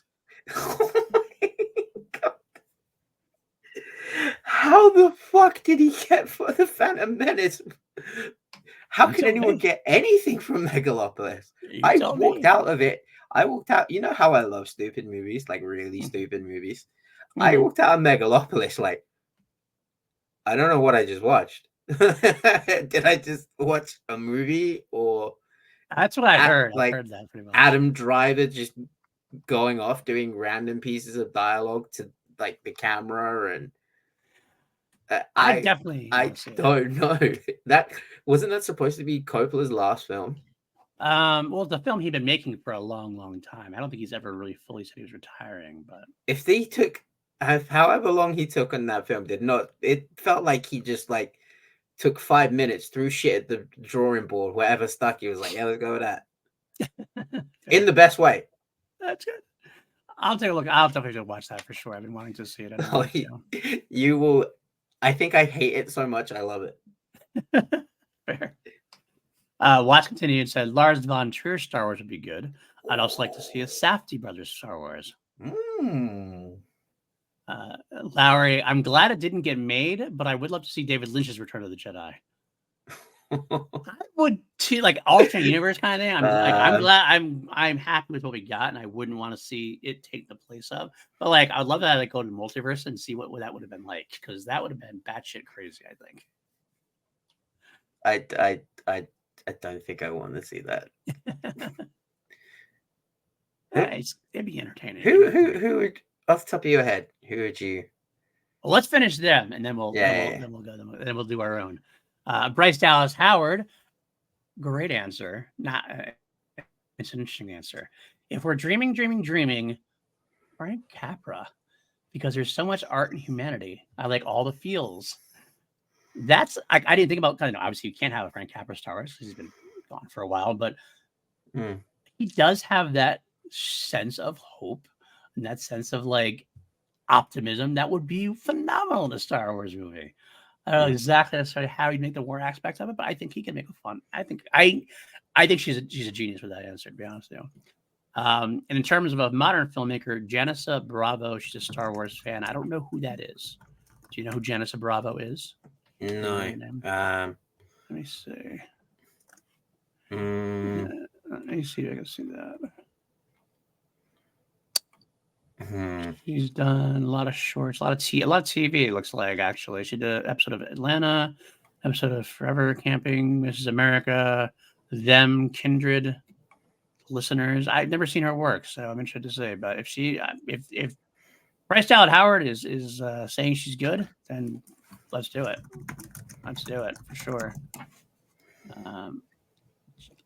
Oh my God. How the fuck did he get for the Phantom Menace? How can anyone get anything from Megalopolis? I walked out of it. You know how I love stupid movies, like really stupid movies. I walked out of Megalopolis like, I don't know what I just watched. Did I just watch a movie, or that's what I heard? Like, I heard that pretty much. Adam Driver just going off doing random pieces of dialogue to like the camera, and I definitely I want to see it. don't know. That wasn't that supposed to be Coppola's last film? Well, the film he'd been making for a long, long time. I don't think he's ever really fully said he was retiring, but If they took however long he took on that film, it felt like he just like took 5 minutes, threw shit at the drawing board, whatever stuck. He was like, yeah, let's go with that. In the best way. That's good. I'll take a look. I'll definitely watch that for sure. I've been wanting to see it anyway. You will. I think I hate it so much. I love it. Fair. Watts continued and said Lars von Trier Star Wars would be good. I'd also like to see a Safdie Brothers Star Wars. Lowry, I'm glad it didn't get made, but I would love to see David Lynch's Return of the Jedi. I would too, like alternate universe kind of thing. I'm glad I'm happy with what we got, and I wouldn't want to see it take the place of. But like, I'd love that go to the multiverse and see what that would have been like, because that would have been batshit crazy. I think. I don't think I want to see that. It'd be entertaining. Who would, off the top of your head, who would you? Well, let's finish them, and then we'll do our own. Bryce Dallas Howard, great answer. It's an interesting answer. If we're dreaming, Frank Capra, because there's so much art and humanity. I like all the feels. That's I didn't think about, kind of, obviously you can't have a Frank Capra Star Wars because he's been gone for a while, but he does have that sense of hope and that sense of like optimism that would be phenomenal in a Star Wars movie. I don't know exactly necessarily how he'd make the war aspects of it, but I think he can make it fun. I think she's a genius with that answer, to be honest with you. And in terms of a modern filmmaker, Janissa Bravo, she's a Star Wars fan. I don't know who that is. Do you know who Janissa Bravo is? No. Let me see. Let me see if I can see that. She's done a lot of shorts, a lot of TV. It looks like, actually, she did an episode of Atlanta, episode of Forever Camping, Mrs. America, Them, Kindred, Listeners. I've never seen her work, so I'm interested to say. But if Bryce Dallas Howard is saying she's good, then let's do it. Let's do it for sure.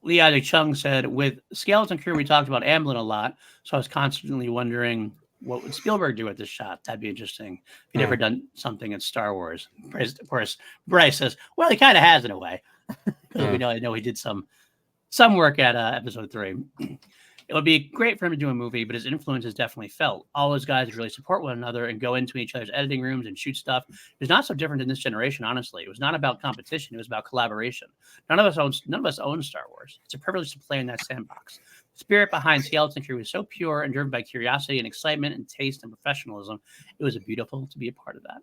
Leah Chung said, with Skeleton Crew, we talked about Amblin a lot, so I was constantly wondering, what would Spielberg do with this shot? That'd be interesting. If he'd ever done something in Star Wars. Of course, Bryce says, well, he kind of has in a way. Because I know he did some work at episode 3. It would be great for him to do a movie, but his influence is definitely felt. All those guys really support one another and go into each other's editing rooms and shoot stuff. It's not so different in this generation, honestly. It was not about competition. It was about collaboration. None of us own Star Wars. It's a privilege to play in that sandbox. The spirit behind Skeleton Crew was so pure and driven by curiosity and excitement and taste and professionalism. It was beautiful to be a part of that.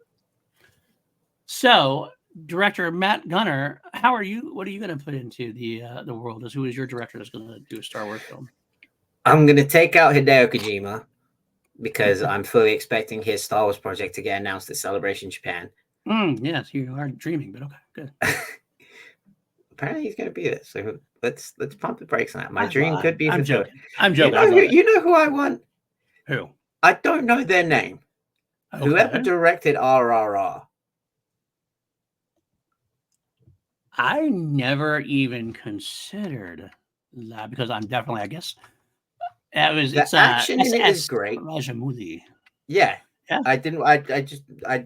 So, director Matt Gunner, what are you going to put into the world? Who is your director that's going to do a Star Wars film? I'm going to take out Hideo Kojima because I'm fully expecting his Star Wars project to get announced at Celebration Japan. Yes, you are dreaming, but okay, good. Apparently he's going to be there, so let's pump the brakes on that. My dream could be fulfilled. I'm joking. You know who I want? Who? I don't know their name. Okay. Whoever directed RRR. I never even considered that because I'm definitely, I guess, it's action in it is great. Rajamouli. Yeah. I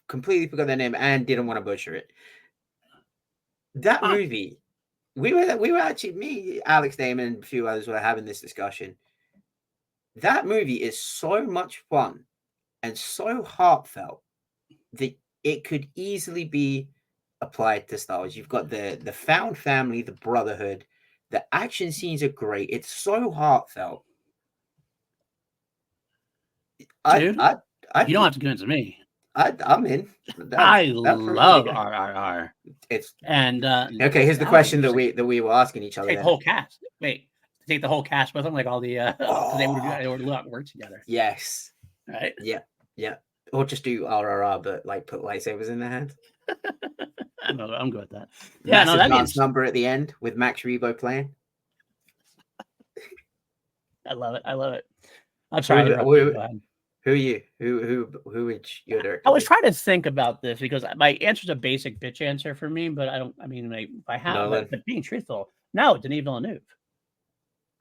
completely forgot their name and didn't want to butcher it. That movie, we were actually, me, Alex Damon, and a few others were having this discussion. That movie is so much fun and so heartfelt that it could easily be applied to Star Wars. You've got the found family, the brotherhood. The action scenes are great. It's so heartfelt. Dude, you don't have to convince me. I'm in. I love RRR. Okay. Here's the question that we were asking each other. Take the whole cast. Wait, take the whole cast with them, like all the they would work together. Yes. Right. Yeah. Or just do RRR, but like put lightsabers in their hands. I'm good with that. Yeah, no, that means number at the end with Max Rebo playing. I love it. I'm sorry. Who are you? Who would your director I was be? trying to think about this because my answer is a basic bitch answer for me, but I don't. I mean, like, if I have, Nolan. but being truthful, no, Denis Villeneuve.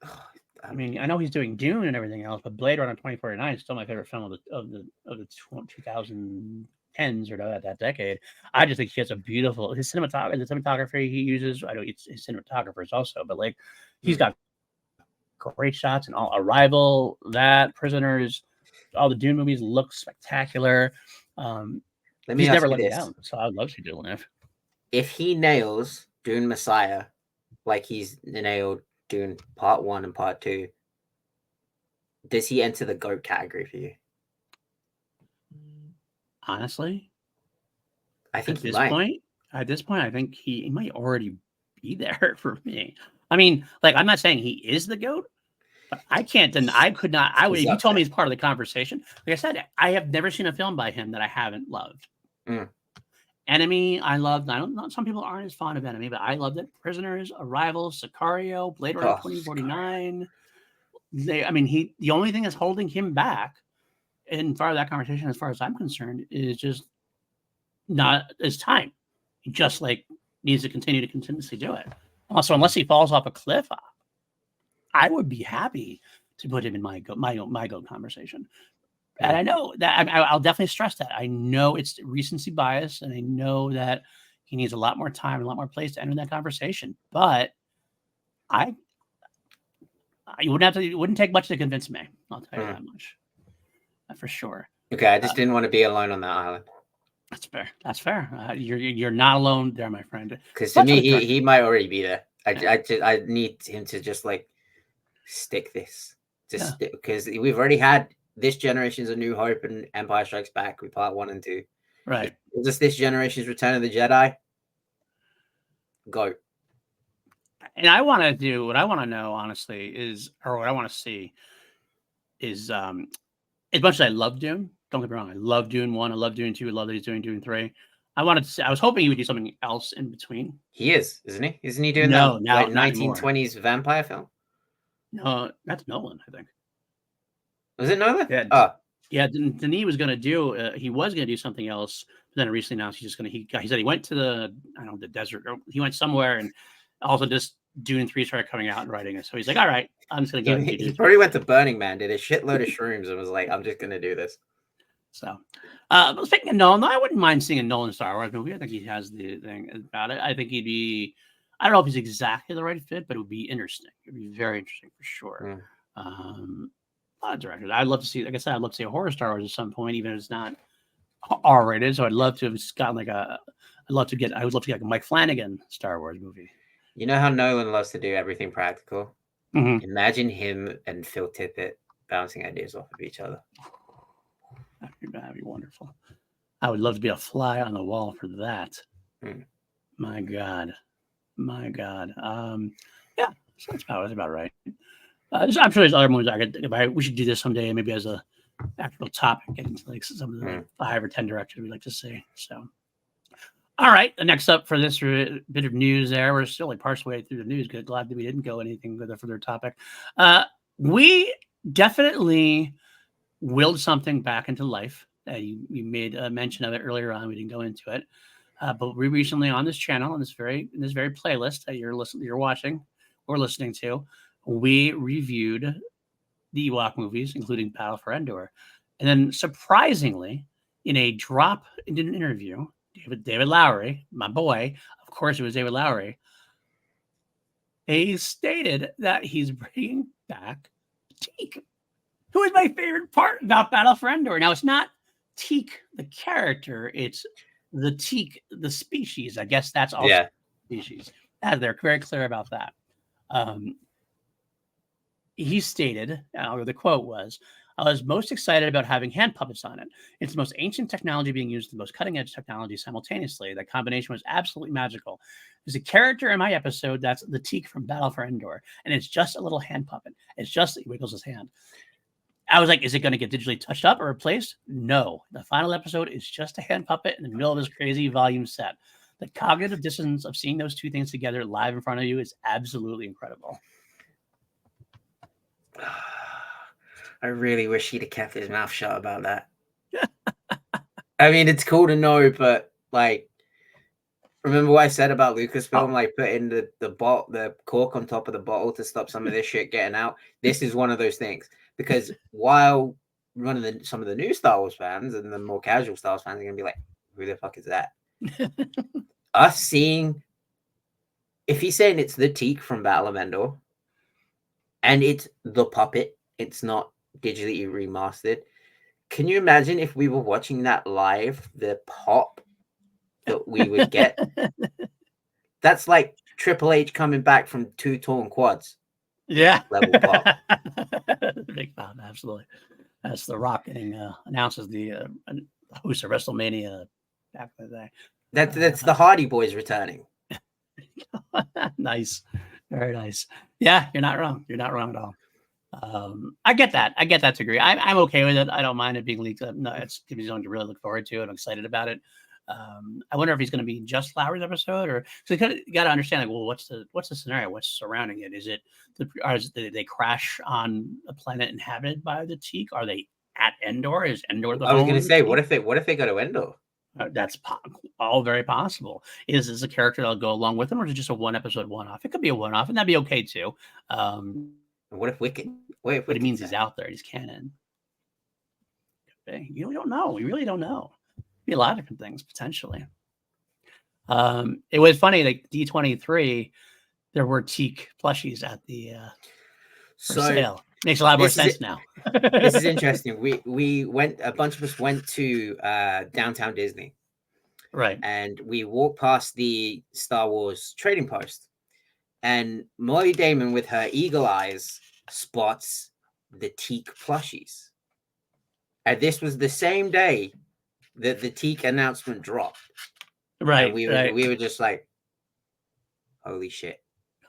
I Um, mean, I know he's doing Dune and everything else, but Blade Runner 2049 is still my favorite film of the 2010s or that decade. I just think he has a beautiful the cinematography he uses. I know it's his cinematographers also, but like he's got great shots and all. Arrival, that Prisoners, all the Dune movies look spectacular. Let me He's ask never you let me this: down, so I'd love to do Villeneuve. if he nails Dune Messiah, like he's nailed Dune Part 1 and Part 2, does he enter the GOAT category for you? Honestly, I think at he this might. point, I think he might already be there for me. I mean, like, I'm not saying he is the GOAT, but I can't deny. I could not. I would. He's If you up told me there. he's part of the conversation, like I said, I have never seen a film by him that I haven't loved. Mm. Enemy, I loved. I don't know. Some people aren't as fond of Enemy, but I loved it. Prisoners, Arrival, Sicario, Blade Runner Oh, 2049. I mean, the only thing that's holding him back in far of that conversation, as far as I'm concerned, is just not his time. He just like needs to continue to continuously do it. Also, unless he falls off a cliff, I would be happy to put him in my go conversation. And I know that I'll definitely stress that. I know it's recency bias, and I know that he needs a lot more time and a lot more place to enter that conversation. But I, you wouldn't have to. It wouldn't take much to convince me. I'll tell you that much for sure. Okay, I just didn't want to be alone on that island. That's fair. That's fair. You're not alone there, my friend. Because to me, he might already be there. I need him to just like stick this, just because we've already had this generation's A New Hope and Empire Strikes Back with Part 1 and 2. Right. Just this generation's Return of the Jedi. Go. And I want to do what I want to know, honestly, or what I want to see is as much as I love Dune, don't get me wrong, I love Dune 1, I love Dune 2, I love that he's doing Dune 3. I was hoping he would do something else in between. He is, isn't he? Isn't he doing No, that now like not anymore. 1920s vampire film? No, that's Nolan, I think. Was it Nolan? Yeah. Oh, Yeah, Denis was gonna do. He was gonna do something else, but then recently announced he's just gonna. He said he went to the desert, or he went somewhere, and also just Dune 3 started coming out and writing it. So he's like, all right, I'm just gonna go. he probably went to Burning Man, did a shitload of shrooms, and was like, I'm just gonna do this. So, but speaking of Nolan, I wouldn't mind seeing a Nolan Star Wars movie. I think he has the thing about it. I think he'd be. I don't know if he's exactly the right fit, but it would be interesting. It'd be very interesting for sure. A lot of directors. I'd love to see. Like I said, I'd love to see a horror Star Wars at some point, even if it's not R-rated. So I'd love to have gotten like a. I would love to get like a Mike Flanagan Star Wars movie. You know how Nolan loves to do everything practical? Mm-hmm. Imagine him and Phil Tippett bouncing ideas off of each other. That'd be wonderful. I would love to be a fly on the wall for that. My God. Yeah, so that's about right. I'm sure there's other movies I could think about. We should do this someday, maybe as a actual topic, get into like some of the like 5 or 10 directions we'd like to see. So, all right. The next up for this bit of news, we're still like partially way through the news. Glad that we didn't go anything with a further topic. We definitely willed something back into life. You made a mention of it earlier on. We didn't go into it, but we recently on this channel, in this very playlist that you're watching or listening to, we reviewed the Ewok movies, including Battle for Endor, and then surprisingly, in a drop in an interview, David Lowery, my boy, of course it was David Lowery, he stated that he's bringing back Teak, who is my favorite part about Battle for Endor. Now, it's not Teak, the character, it's the Teak, the species. I guess that's also species. They're very clear about that. He stated, or the quote was, I was most excited about having hand puppets on it. It's the most ancient technology being used, the most cutting edge technology simultaneously. That combination was absolutely magical. There's a character in my episode that's the Teak from Battle for Endor, and it's just a little hand puppet. It's just, he wiggles his hand. I was like, is it going to get digitally touched up or replaced? No. The final episode is just a hand puppet in the middle of this crazy volume set. The cognitive dissonance of seeing those two things together live in front of you is absolutely incredible. I really wish he'd have kept his mouth shut about that. I mean, it's cool to know, but like, remember what I said about Lucasfilm, like putting the cork on top of the bottle to stop some of this shit getting out? This is one of those things, because while some of the new Star Wars fans and the more casual Star Wars fans are gonna be like, "Who the fuck is that?" Us seeing, if he's saying it's the Teak from Battle of Endor, and it's the puppet, it's not digitally remastered. Can you imagine if we were watching that live, the pop that we would get? That's like Triple H coming back from 2 torn quads. Yeah. Level pop. Big pop, absolutely. That's The Rock getting announces the host of WrestleMania back in the day. That's the Hardy Boys returning. Nice. Very nice. Yeah, you're not wrong. You're not wrong at all. I get that. I get that degree. I'm okay with it. I don't mind it being leaked up. No, it's going to be something to really look forward to. I'm excited about it. I wonder if he's going to be just Lowry's episode, or so you got to understand, like, well, what's the scenario? What's surrounding it? Is it they crash on a planet inhabited by the Teak? Are they at Endor? Is Endor the? I was going to say, what if they go to Endor? That's all very possible. Is this a character that'll go along with them, or is it just a one episode one off? It could be a one off, and that'd be okay too. What if Wicked? But it means he's out there. He's canon. You really don't know. We really don't know. Be a lot of different things potentially. It was funny, like D23, there were Teak plushies at the for sale. Makes a lot more sense now. This is interesting. We went, a bunch of us went to downtown Disney, right? And we walked past the Star Wars trading post, and Molly Damon with her eagle eyes spots the Teak plushies. And this was the same day that the Teak announcement dropped. Right. And we were just like, holy shit.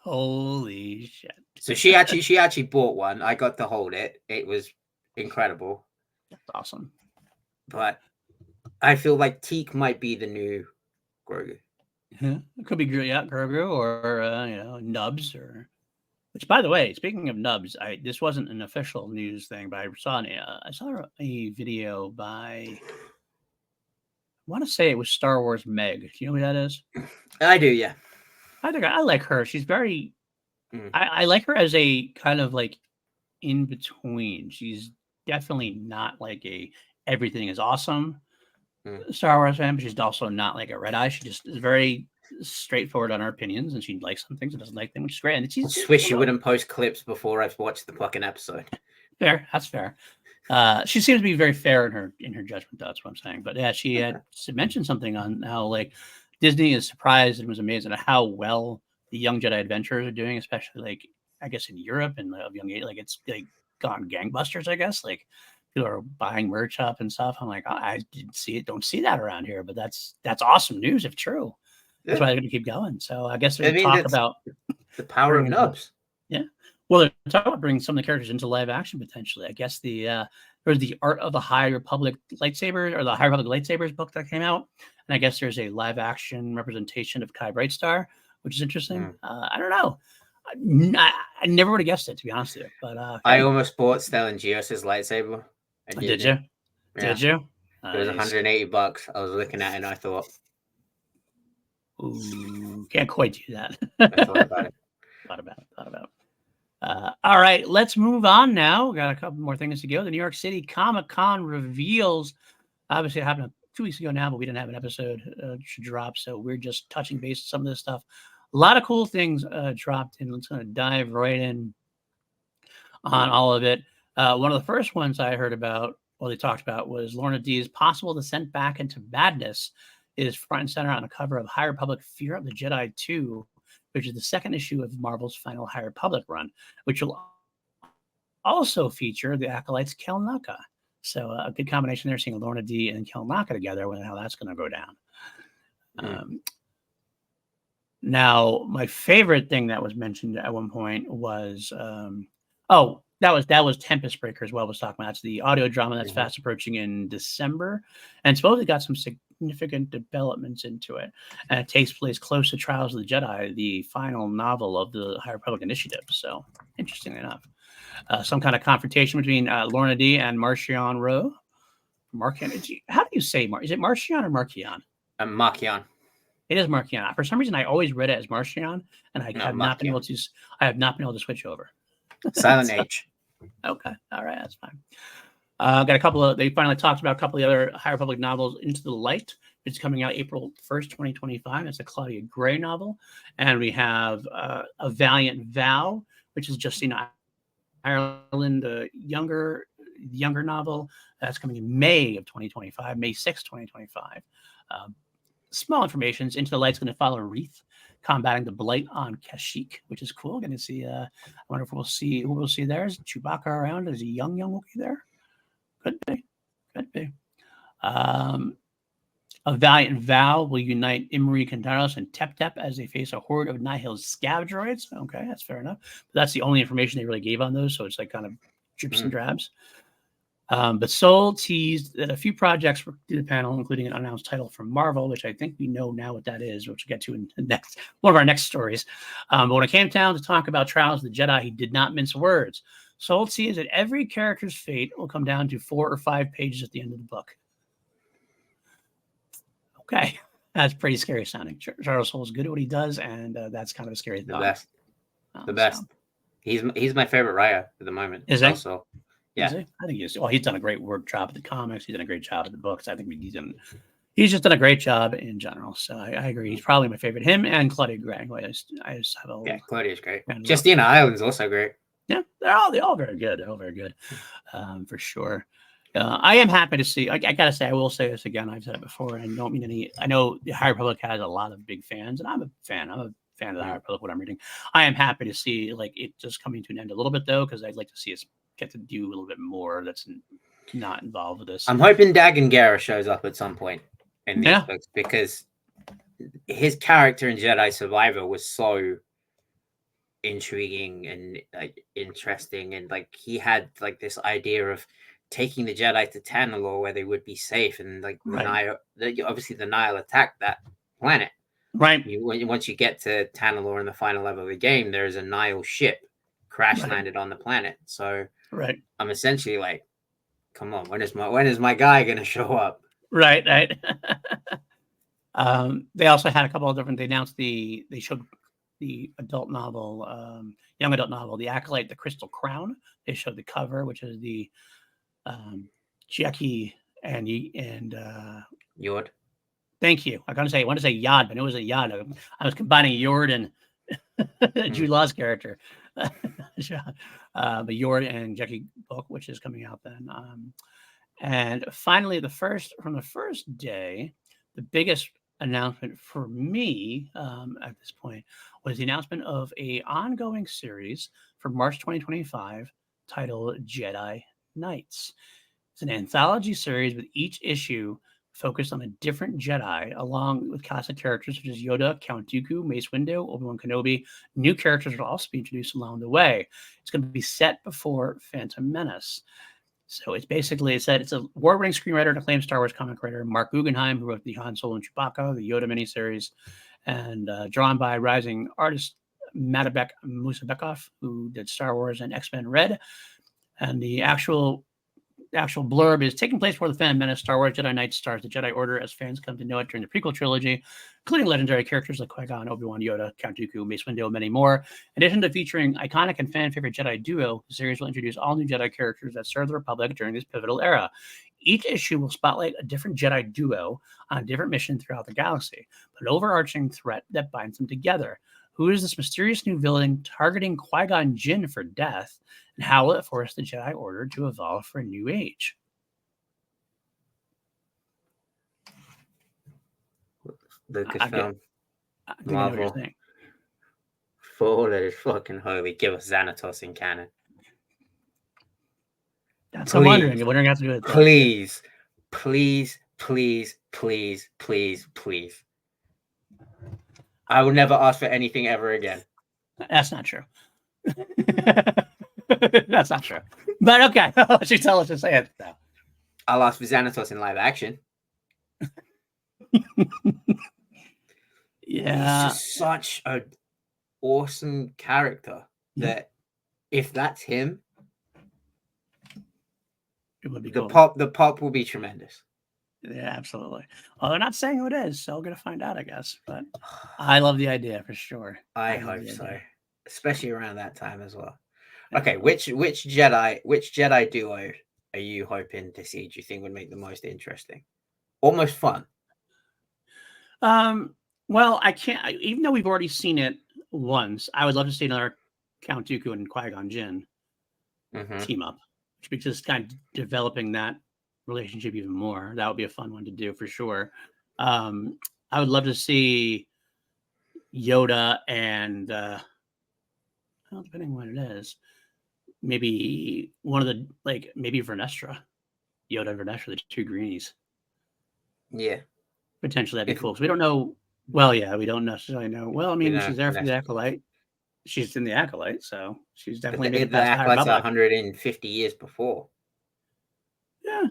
Holy shit. So she actually bought one. I got to hold it. It was incredible. That's awesome. But I feel like Teak might be the new Grogu. Yeah, it could be Grogu or Nubs, or which, by the way, speaking of Nubs, this wasn't an official news thing, but I saw a video by, I want to say it was Star Wars Meg. Do you know who that is? I do, yeah. I like her. She's very. I like her as a kind of like in between. She's definitely not like a everything is awesome Star Wars fan, but she's also not like a red eye. She just is very straightforward on her opinions, and she likes some things and doesn't like them, which is great. And she's just wish she wouldn't post clips before I've watched the fucking episode. Fair, that's fair. She seems to be very fair in her judgment. That's what I'm saying. But yeah, she had mentioned something on how like Disney is surprised and was amazed at how well the Young Jedi Adventurers are doing, especially like I guess in Europe and of young age. Like it's like gone gangbusters. I guess like people are buying merch up and stuff. I'm like, I didn't see it. Don't see that around here. But that's awesome news if true. That's why they're going to keep going. So I guess they're going to talk about the power of Nubs. Yeah. Well, they're talking about bringing some of the characters into live action potentially. I guess there was the Art of the High Republic lightsabers, or the High Republic lightsabers book that came out, and I guess there's a live action representation of Kai Brightstar, which is interesting. I don't know. I never would have guessed it, to be honest with you. But I almost bought Stellan Gios's lightsaber. Did you? Yeah. Did you? It was $180. I was looking at it and I thought, ooh, can't quite do that. I thought about it. Thought about it. All right, let's move on now. We got a couple more things to go. The New York City Comic-Con reveals. Obviously, it happened 2 weeks ago now, but we didn't have an episode to drop, so we're just touching base on some of this stuff. A lot of cool things dropped in. Let's kind of dive right in on all of it. One of the first ones I heard about, they talked about, was Lorna D's possible descent back into madness is front and center on the cover of High Republic Fear of the Jedi 2, which is the second issue of Marvel's final High Republic run, which will also feature the Acolyte's Kel Naka. So a good combination there, seeing Lorna D and Kel Naka together, and how that's going to go down. Now, my favorite thing that was mentioned at one point was, that was Tempest Breaker as well. Was talking about. That's the audio drama that's fast approaching in December, and supposedly got some significant developments into it. And it takes place close to Trials of the Jedi, the final novel of the High Republic Initiative. So, interestingly enough. some kind of confrontation between Lorna D and Marcion Rowe. Marcion, how do you say Is it Marcion or Marcion? Marcion. It is Marcion. For some reason, I always read it as Marcion, and I have not been able to. I have not been able to switch over. Silent H. Okay, all right, that's fine. Got a couple of. They finally talked about a couple of the other High Republic novels, Into the Light. It's coming out April 1st, 2025. It's a Claudia Gray novel, and we have A Valiant Vow, which is Justine Ireland, the younger novel that's coming in May of 2025, May 6th, 2025. Small information. Into the Light's going to follow Wreath combating the blight on Kashyyyk, which is cool. Going to see. I wonder if we'll see who we'll see there. Is Chewbacca around? Is a young Wookiee there? Could be. A Valiant Vow will unite Imri Kandaros and Tep Tep as they face a horde of Nihil's scav droids. Okay, that's fair enough. But that's the only information they really gave on those, so it's like kind of drips and drabs. But Soul teased that a few projects were to the panel, including an unannounced title from Marvel, which I think we know now what that is, which we'll get to in the next one of our next stories. But when it came down to talk about Trials of the Jedi, he did not mince words. Soul teased that every character's fate will come down to 4 or 5 pages at the end of the book. Okay, that's pretty scary sounding. Charles Soule is good at what he does, and that's kind of a scary thought. The best. So. He's my favorite writer at the moment. Is he? Also, yeah, I think he's. Well, he's done a great work job at the comics. He's done a great job at the books. I think he's just done a great job in general. So I agree. He's probably my favorite. Him and Claudia Gray. I just have a yeah. Claudia's great. Justina Ireland's also great. Yeah, they're all very good. They're all very good, for sure. I am happy to see. I gotta say, I will say this again. I've said it before, and I don't mean any. I know the High Republic has a lot of big fans, and I'm a fan. I'm a fan of the High Republic. What I'm reading, I am happy to see like it just coming to an end a little bit though, because I'd like to see us get to do a little bit more that's not involved with this. I'm hoping Dagan Gera shows up at some point in these books because his character in Jedi Survivor was so intriguing and like interesting, and like he had like this idea of taking the Jedi to Tanalorr where they would be safe, and like obviously the Nihil attacked that planet. Right. Once you get to Tanalorr in the final level of the game, there is a Nihil ship crash landed on the planet. So I'm essentially like, come on, when is my guy gonna show up? Right. They also had a couple of different. They announced they showed the adult novel, young adult novel, The Acolyte, The Crystal Crown. They showed the cover, which is the Jackie and Yord. Thank you. I want to say Yod, but it was a Yod. I was combining Yord and Jude Law's character. But Yord and Jackie book, which is coming out then. And finally, from the first day, the biggest announcement for me at this point was the announcement of a ongoing series for March 2025 titled Jedi Knights. It's an anthology series with each issue focused on a different Jedi, along with cast of characters such as Yoda, Count Dooku, Mace Windu, Obi-Wan Kenobi. New characters will also be introduced along the way. It's going to be set before Phantom Menace. So it's basically it's a award-winning screenwriter and acclaimed Star Wars comic writer, Mark Guggenheim, who wrote the Han Solo and Chewbacca, the Yoda miniseries, and drawn by rising artist Matabek Musabekov, who did Star Wars and X-Men Red. And the actual blurb is taking place before the Phantom Menace. Star Wars Jedi Knights stars the Jedi Order as fans come to know it during the prequel trilogy, including legendary characters like Qui-Gon, Obi-Wan, Yoda, Count Dooku, Mace Windu, and many more. In addition to featuring iconic and fan-favorite Jedi duo, the series will introduce all new Jedi characters that serve the Republic during this pivotal era. Each issue will spotlight a different Jedi duo on a different mission throughout the galaxy, but an overarching threat that binds them together. Who is this mysterious new villain targeting Qui-Gon Jinn for death, and how will it force the Jedi Order to evolve for a new age? Lucasfilm, Marvel, for that is fucking holy. Give us Xanatos in canon. That's what I'm wondering. I'm wondering how to do it. Please, please, please, please, please, please. I will never ask for anything ever again. That's not true. That's not true. But okay, I'll let you tell us to say it now. I'll ask for Xanatos in live action. Yeah. He's just such an awesome character that if that's him, It would be The cool. pop will be tremendous. Yeah, absolutely. Well, they're not saying who it is, so we're gonna find out, I guess. But I love the idea for sure. I love hope the so, idea. especially around that time as well. Okay, Yeah. which Jedi duo are you hoping to see? Do you think would make the most interesting, almost fun? Well, I can't. Even though we've already seen it once, I would love to see another Count Dooku and Qui-Gon Jinn Mm-hmm. team up, which be just kind of developing that relationship even more. That would be a fun one to do for sure. I would love to see Yoda and well, depending on what it is, maybe one of the maybe Vernestra, Yoda and Vernestra, the two greenies. Yeah, Potentially that'd be if cool. So we don't know. Well, yeah, we don't necessarily know. Well, I we mean, know she's there for the Vanessa, acolyte. She's in the acolyte, so she's but definitely making it the past the High acolytes are Republic. 150 years before. Yeah,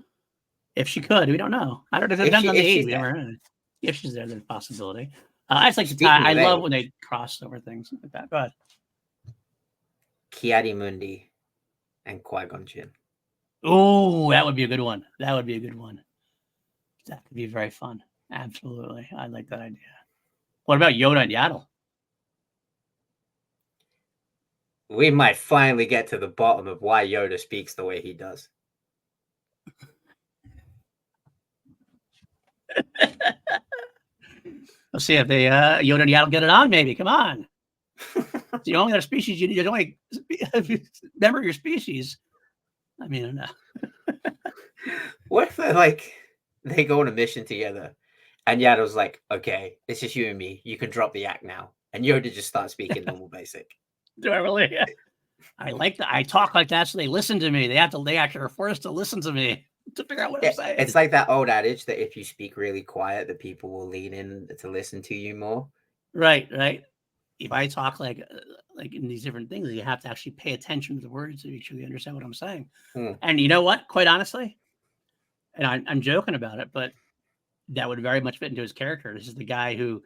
if she could, we don't know. I don't know. It If depends on the age. she's We there. never heard. If she's there, there's a possibility. I just like to tie. Speaking I of love age, when they cross over things like that. Go ahead. Kiadi Mundi and Qui-Gon Jinn. Oh, that would be a good one. That would be a good one. That could be very fun. Absolutely, I like that idea. What about Yoda and Yaddle? We might finally get to the bottom of why Yoda speaks the way he does. Let's see if they Yoda and Yaddle get it on. Maybe come on. It's the only other species you need. You only member of your species. I mean, What if they go on a mission together, and Yaddle's like, "Okay, it's just you and me. You can drop the act now," and Yoda just starts speaking normal basic. do I really? I like that. I talk like that, so they listen to me. They actually are forced to listen to me to figure out what I'm saying. It's like that old adage that if you speak really quiet, the people will lean in to listen to you more. Right, right. If I talk like in these different things, you have to actually pay attention to the words to make sure you understand what I'm saying. Hmm. And you know what? Quite honestly, and I'm joking about it, but that would very much fit into his character. This is the guy who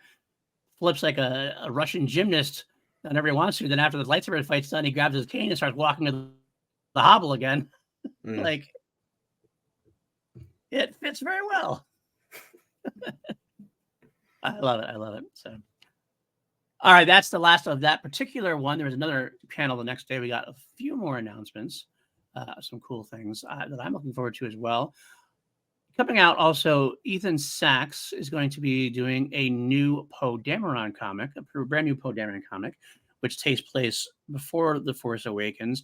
flips like a Russian gymnast whenever he wants to. Then after the lightsaber fight's done, he grabs his cane and starts walking to the hobble again. Mm. Like it fits very well. I love it. I love it. So, all right, that's the last of that particular one. There was another panel the next day. We got a few more announcements, some cool things that I'm looking forward to as well. Coming out also, Ethan Sachs is going to be doing a new Poe Dameron comic, a brand new Poe Dameron comic, which takes place before The Force Awakens,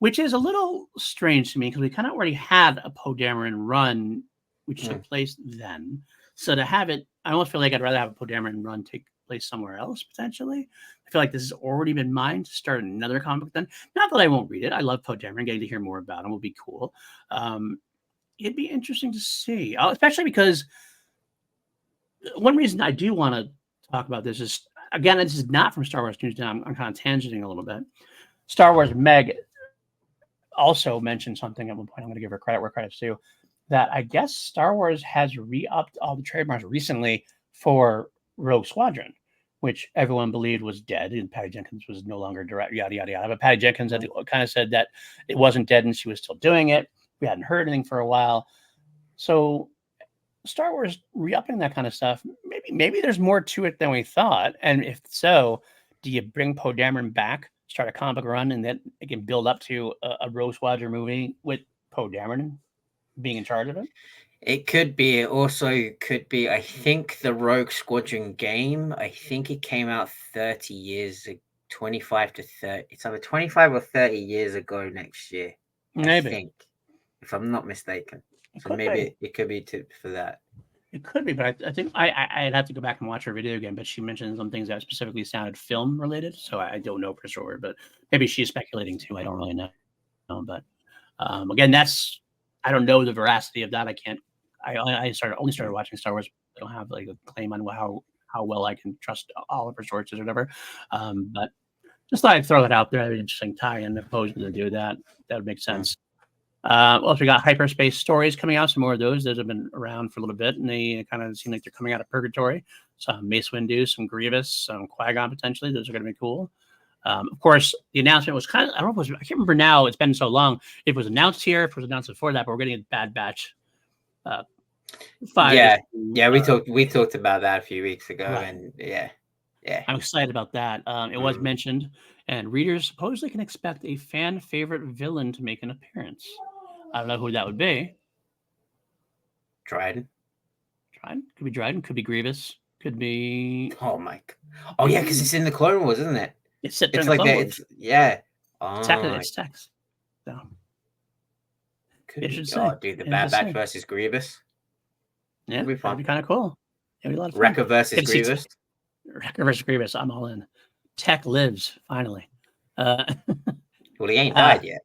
which is a little strange to me because we kind of already had a Poe Dameron run, which took place then. So to have it, I almost feel like I'd rather have a Poe Dameron run take place somewhere else, potentially. I feel like this has already been mine to start another comic then. Not that I won't read it. I love Poe Dameron. Getting to hear more about him will be cool. It'd be interesting to see, especially because one reason I do want to talk about this is, again, this is not from Star Wars News Now. I'm kind of tangenting a little bit. Star Wars Meg also mentioned something at one point. I'm going to give her credit where credit's due. That I guess Star Wars has re-upped all the trademarks recently for Rogue Squadron, which everyone believed was dead, and Patty Jenkins was no longer direct, yada, yada, yada. But Patty Jenkins kind of said that it wasn't dead and she was still doing it. We hadn't heard anything for a while. So Star Wars re-upping that kind of stuff, maybe there's more to it than we thought. And if so, do you bring Poe Dameron back, start a comic run, and then it can build up to a Rogue Squadron movie with Poe Dameron being in charge of it? It could be. It also could be. I think the Rogue Squadron game, I think it came out 30 years, 25 to 30. It's either 25 or 30 years ago next year. Maybe. I think, if I'm not mistaken. So It could be for that. It could be, but I think I'd have to go back and watch her video again. But she mentioned some things that specifically sounded film related, so I don't know for sure. But maybe she's speculating too. I don't really know. But again, I don't know the veracity of that. I can't. I only started watching Star Wars. I don't have like a claim on how well I can trust all of her sources or whatever. But just thought I'd throw it out there. That'd be an interesting tie-in if Poe's going to do that. That would make sense. Also, we got Hyperspace Stories coming out. Some more of those. Those have been around for a little bit, and they kind of seem like they're coming out of purgatory. Some Mace Windu, some Grievous, some Qui-Gon potentially. Those are going to be cool. Of course, the announcement was kind of, I don't know if it was, I can't remember now, it's been so long. If it was announced here, if it was announced before that, but we're getting a Bad Batch 5. Yeah, we talked about that a few weeks ago, Right. and yeah. I'm excited about that. It was mentioned, and readers supposedly can expect a fan favorite villain to make an appearance. I don't know who that would be. Dryden. Could be Dryden. Could be Grievous. Could be. Oh my. Oh yeah, because it's in the Clone Wars, isn't it? It's set during It's the like Clone that. Wars. Yeah. It's text. So. Could be. Oh, dude, the Bad Batch versus Grievous. Yeah, that'd be kind of cool. It'd be a lot of fun. Wrecker versus Grievous. Wrecker versus Grievous. I'm all in. Tech lives finally. Well, he ain't died yet.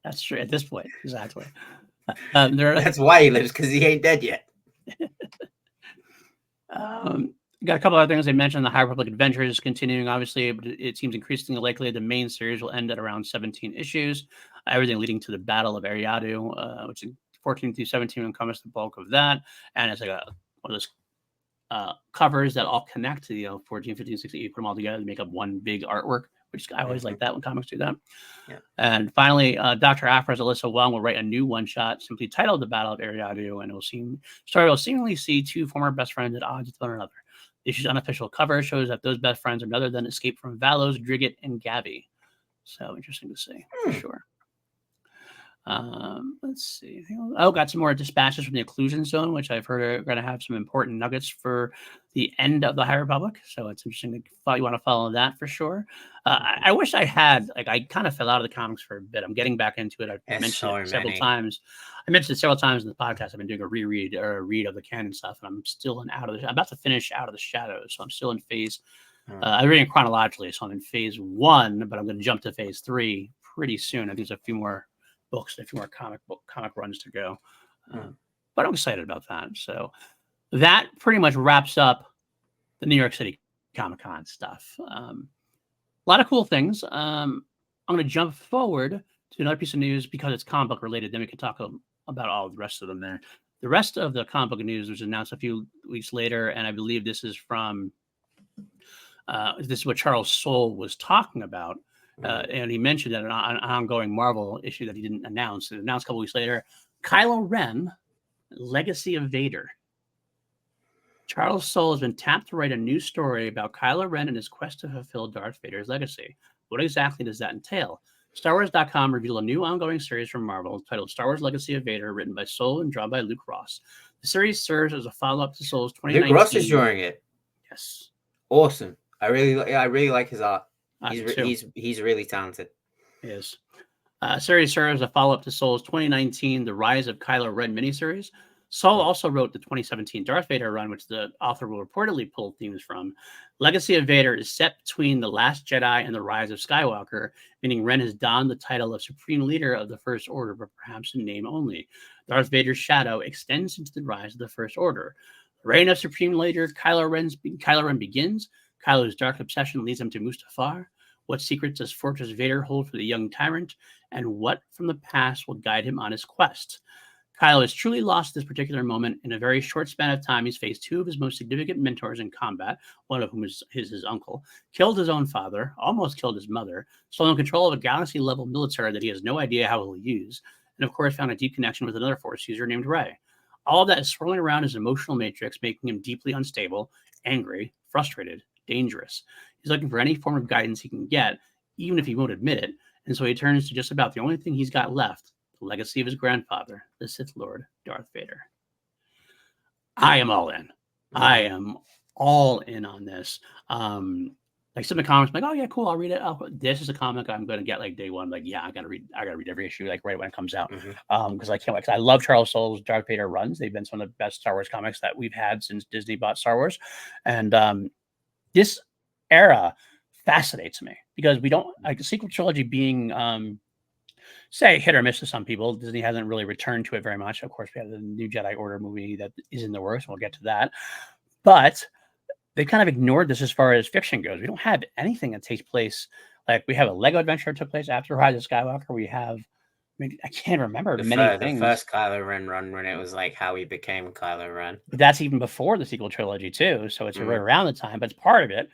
That's true at this point. Exactly. That's why he lives, because he ain't dead yet. Got a couple other things they mentioned. The High Republic Adventures is continuing, obviously, but it seems increasingly likely the main series will end at around 17 issues. Everything leading to the Battle of Eriadu, which is 14 through 17 encompass the bulk of that. And it's like one of those covers that all connect to 14, 15, 16. You put them all together to make up one big artwork, which I always like that when comics do that. Yeah. And finally, Dr. Aphra's Alyssa Wong will write a new one-shot simply titled The Battle of Eriadu, and story will seemingly see two former best friends at odds with one another. The issue's unofficial cover shows that those best friends are none other than Escape from Valos, Drigget, and Gavi. So interesting to see, for sure. Let's see. Got some more dispatches from the Occlusion Zone, which I've heard are going to have some important nuggets for the end of the High Republic. So it's interesting you want to follow that for sure. I wish I had, I kind of fell out of the comics for a bit. I'm getting back into it. I've mentioned it several times. I mentioned it several times in the podcast. I've been doing a reread or a read of the canon stuff, and I'm still I'm about to finish Out of the Shadows. So I'm still in phase. I'm reading chronologically, so I'm in phase 1, but I'm going to jump to phase 3 pretty soon. I think there's a few more books, a few more comic runs to go, but I'm excited about that. So that pretty much wraps up the New York City Comic-Con stuff. A lot of cool things. I'm going to jump forward to another piece of news because it's comic book related. Then we can talk about all the rest of them there. The rest of the comic book news was announced a few weeks later, and I believe this is from this is what Charles Soule was talking about. And he mentioned that an ongoing Marvel issue that he didn't announce. It announced a couple weeks later, Kylo Ren, Legacy of Vader. Charles Soule has been tapped to write a new story about Kylo Ren and his quest to fulfill Darth Vader's legacy. What exactly does that entail? StarWars.com revealed a new ongoing series from Marvel titled Star Wars Legacy of Vader, written by Soule and drawn by Luke Ross. The series serves as a follow-up to Soule's 2019. Luke Ross is drawing it. Yes. Awesome. I really like his art. He's really talented. Yes. Series serves as a follow-up to Soule's 2019 The Rise of Kylo Ren miniseries. Soule also wrote the 2017 Darth Vader run, which the author will reportedly pull themes from. Legacy of Vader is set between The Last Jedi and The Rise of Skywalker, meaning Ren has donned the title of Supreme Leader of the First Order, but perhaps in name only. Darth Vader's shadow extends into the rise of the First Order. The reign of Supreme Leader Kylo Ren begins. Kylo's dark obsession leads him to Mustafar. What secrets does Fortress Vader hold for the young tyrant? And what from the past will guide him on his quest? Kylo is truly lost at this particular moment. In a very short span of time, he's faced two of his most significant mentors in combat, one of whom is his uncle, killed his own father, almost killed his mother, stolen control of a galaxy-level military that he has no idea how he'll use, and of course found a deep connection with another Force user named Rey. All of that is swirling around his emotional matrix, making him deeply unstable, angry, frustrated, dangerous. He's looking for any form of guidance he can get, even if he won't admit it, and so he turns to just about the only thing he's got left, the legacy of his grandfather, the Sith Lord, Darth Vader. I am all in. I am all in on this. Like some of the comments, I'm like, oh yeah, cool, I'll read it. This is a comic I'm going to get like day one. Like, yeah, I gotta read every issue like right when it comes out. Because I can't wait. I love Charles Soule's Darth Vader runs. They've been some of the best Star Wars comics that we've had since Disney bought Star Wars. And this era fascinates me because we don't like the sequel trilogy being say hit or miss to some people. Disney hasn't really returned to it very much. Of course, we have the new Jedi Order movie that is in the works. We'll get to that. But they kind of ignored this as far as fiction goes. We don't have anything that takes place. Like we have a Lego adventure that took place after Rise of Skywalker. We have, I can't remember many things. The first Kylo Ren run when it was like how he became Kylo Ren. But that's even before the sequel trilogy too. So it's right around the time, but it's part of it.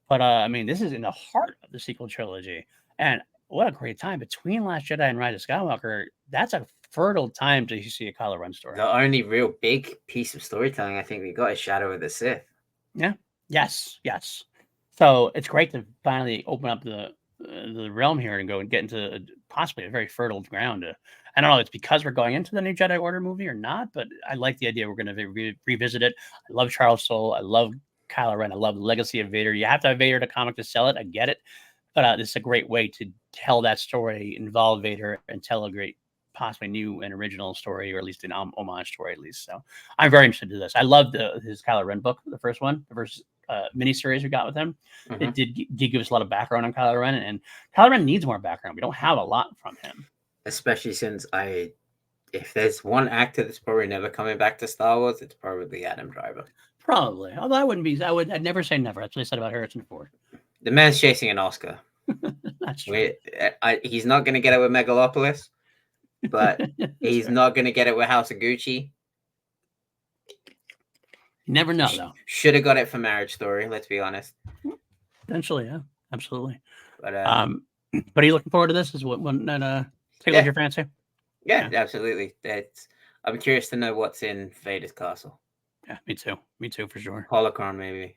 But I mean, this is in the heart of the sequel trilogy, and what a great time between Last Jedi and Rise of Skywalker. That's a fertile time to see a Kylo Ren story. The only real big piece of storytelling I think we got is Shadow of the Sith. Yeah. Yes. So it's great to finally open up the realm here and go and get into possibly a very fertile ground. I don't know. It's because we're going into the new Jedi Order movie or not, but I like the idea we're going to revisit it. I love Charles Soule. I love Kylo Ren. I love the legacy of Vader. You have to have Vader in a comic to sell it. I get it, but this is a great way to tell that story, involve Vader, and tell a great, possibly new and original story, or at least an homage story, at least. So I'm very interested in this. I love his Kylo Ren book, the first one, the first miniseries we got with him. Mm-hmm. It did give us a lot of background on Kylo Ren, and Kylo Ren needs more background. We don't have a lot from him, especially since if there's one actor that's probably never coming back to Star Wars, it's probably Adam Driver. Probably, although I'd never say never. That's what I said about Harrison Ford. The man's chasing an Oscar. That's true. He's not going to get it with Megalopolis, but he's not going to get it with House of Gucci. You never know, though. Should have got it for Marriage Story. Let's be honest. Potentially, yeah, absolutely. But are you looking forward to this? Is one that tickles your fancy? Yeah, absolutely. I'm curious to know what's in Vader's castle. Yeah, me too, for sure. Holocron, maybe.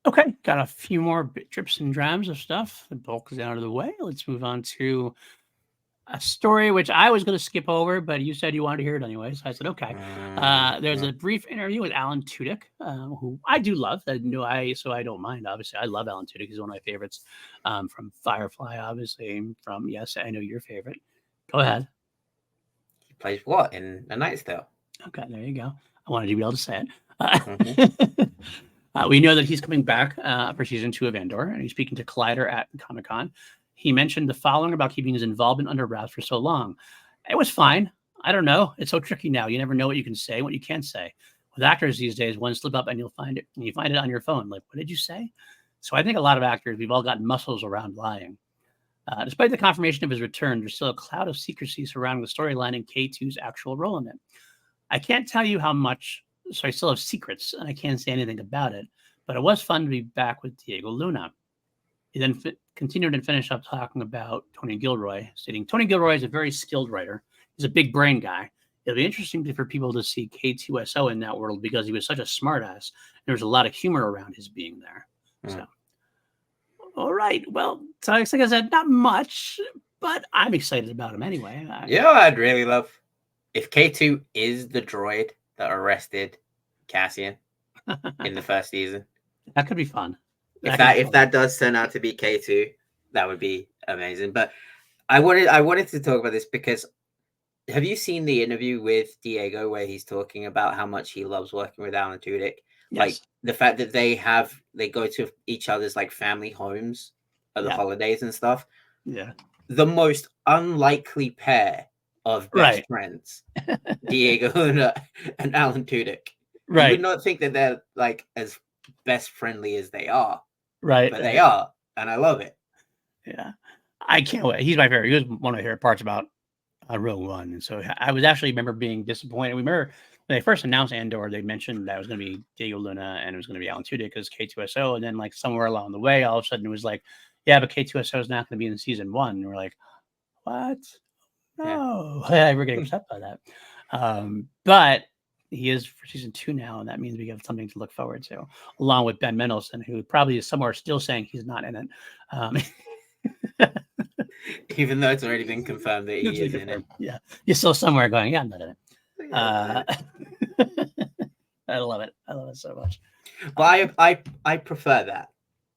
Okay, got a few more drips and drams of stuff. The bulk is out of the way. Let's move on to a story which I was going to skip over, but you said you wanted to hear it anyway, so I said okay. There's a brief interview with Alan Tudyk, who I do love. So I don't mind. Obviously, I love Alan Tudyk. He's one of my favorites from Firefly, obviously. From Yes, I Know Your Favorite. Go ahead. He plays what in A Knight's Tale? Okay, there you go. I wanted you to be able to say it. We know that he's coming back for season 2 of Andor, and he's speaking to Collider at Comic-Con. He mentioned the following about keeping his involvement under wraps for so long. It was fine. I don't know. It's so tricky now. You never know what you can say, what you can't say. With actors these days, one slip up and you'll find it. And you find it on your phone. Like, what did you say? So I think a lot of actors, we've all got muscles around lying. Despite the confirmation of his return, there's still a cloud of secrecy surrounding the storyline and K2's actual role in it. I can't tell you how much, so I still have secrets, and I can't say anything about it, but it was fun to be back with Diego Luna. He then continued and finished up talking about Tony Gilroy, stating, Tony Gilroy is a very skilled writer. He's a big brain guy. It'll be interesting for people to see K2SO in that world because he was such a smartass. There was a lot of humor around his being there. So, all right. Well, so like I said, not much, but I'm excited about him anyway. I'd really love if K2 is the droid that arrested Cassian in the first season. That could be fun. If that does turn out to be K2, that would be amazing. But I wanted to talk about this because have you seen the interview with Diego where he's talking about how much he loves working with Alan Tudyk? Yes. Like the fact that they go to each other's like family homes at the holidays and stuff. Yeah. The most unlikely pair of best friends, Diego Luna and Alan Tudyk. Right. You would not think that they're like as best friendly as they are. Right. But they are, and I love it. Yeah. I can't wait. He's my favorite. He was one of my favorite parts about Rogue One. And so I was actually remember being disappointed. We remember when they first announced Andor, they mentioned that it was going to be Diego Luna and it was going to be Alan Tudyk because K2SO. And then like somewhere along the way, all of a sudden it was like, yeah, but K2SO is not going to be in season 1. And we're like, what? No. Yeah. We're getting upset by that. But he is for season 2 now, and that means we have something to look forward to, along with Ben Mendelsohn, who probably is somewhere still saying he's not in it. Even though it's already been confirmed that he is in it. Yeah. You're still somewhere going, yeah, I'm not in it. I love it. I love it so much. Well, I prefer that.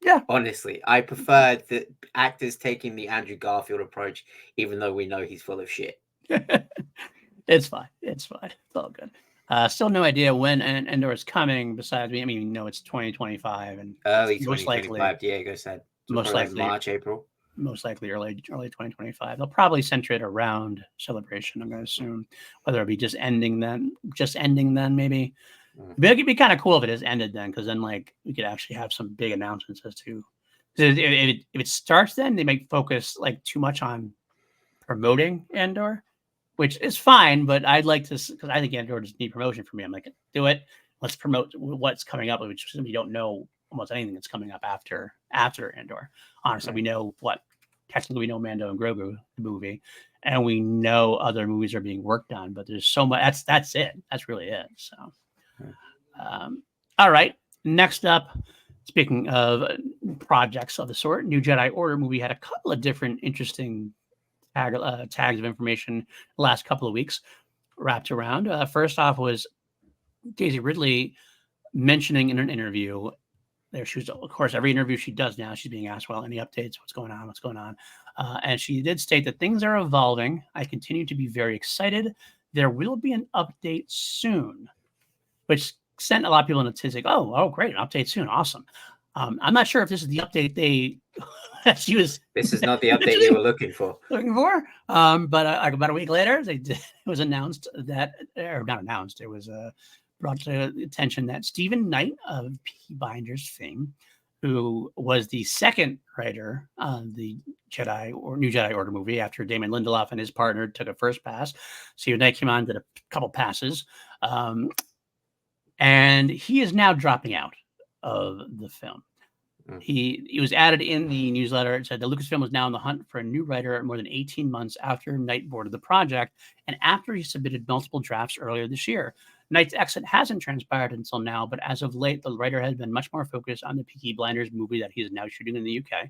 Yeah. Honestly, I prefer the actors taking the Andrew Garfield approach, even though we know he's full of shit. It's fine. It's all good. Still no idea when Endor is coming. Besides, it's 2025 and early 2025. Diego said most likely March, April. Most likely early 2025. They'll probably center it around Celebration. I'm going to assume, whether it be just ending then, maybe. But it'd be kind of cool if it is ended then, because then like we could actually have some big announcements as to if it starts then they might focus like too much on promoting Andor, which is fine, but I'd like to, because I think Andor doesn't need promotion for me. I'm like, do it. Let's promote what's coming up, which we don't know almost anything that's coming up after Andor. Honestly, we know technically we know Mando and Grogu, the movie, and we know other movies are being worked on, but there's so much. That's it. That's really it. So, all right. Next up, speaking of projects of the sort, New Jedi Order movie had a couple of different interesting tags of information the last couple of weeks wrapped around. First off was Daisy Ridley mentioning in an interview. There, she was, of course, every interview she does now, she's being asked, well, any updates? What's going on? And she did state that things are evolving. I continue to be very excited. There will be an update soon, which sent a lot of people in a tizzy. Oh, great, an update soon. Awesome. I'm not sure if this is the update she was. This is not the update you were looking for. But about a week later, it was announced that, or not announced, it was brought to attention that Stephen Knight of Peaky Blinders fame, who was the second writer on the New Jedi Order movie after Damon Lindelof and his partner took a first pass. Stephen Knight came on, did a couple passes, and he is now dropping out of the film. He was added in the newsletter. It said that Lucasfilm was now on the hunt for a new writer more than 18 months after Knight boarded the project and after he submitted multiple drafts earlier this year. Knight's exit hasn't transpired until now, but as of late, the writer has been much more focused on the Peaky Blinders movie that he is now shooting in the UK.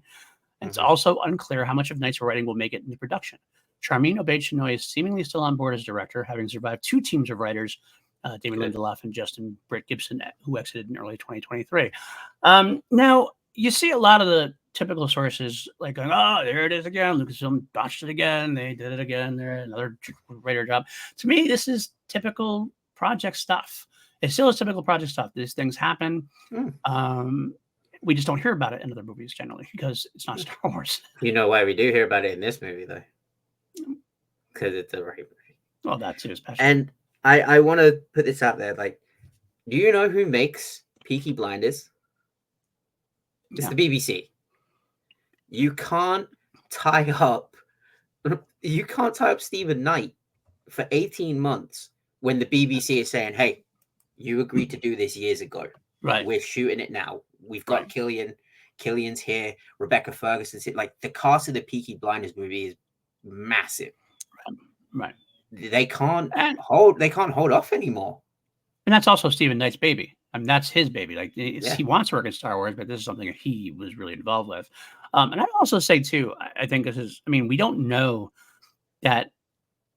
It's also unclear how much of Knight's writing will make it into production. Charmin Obaid-Chinoy is seemingly still on board as director, having survived two teams of writers, Damon Lindelof and Justin Britt Gibson, who exited in early 2023. Now, you see a lot of the typical sources like going, oh, there it is again. Lucasfilm botched it again. They did it again. They're another writer job. To me, this is typical project stuff. It still is typical project stuff. These things happen. We just don't hear about it in other movies generally because it's not Star Wars. You know why we do hear about it in this movie, though? Because it's a right movie. Well, that's too special. And I want to put this out there. Like, do you know who makes Peaky Blinders? It's the BBC. You can't tie up Stephen Knight for 18 months when the BBC is saying, hey, you agreed to do this years ago. Right. We're shooting it now. We've got Killian's here, Rebecca Ferguson's here. Like, the cast of the Peaky Blinders movie is massive. Right. They can't hold off anymore. And that's also Stephen Knight's baby. I mean, that's his baby. Like, he wants to work in Star Wars, but this is something he was really involved with. And I'd also say, too, I think this is, I mean, we don't know that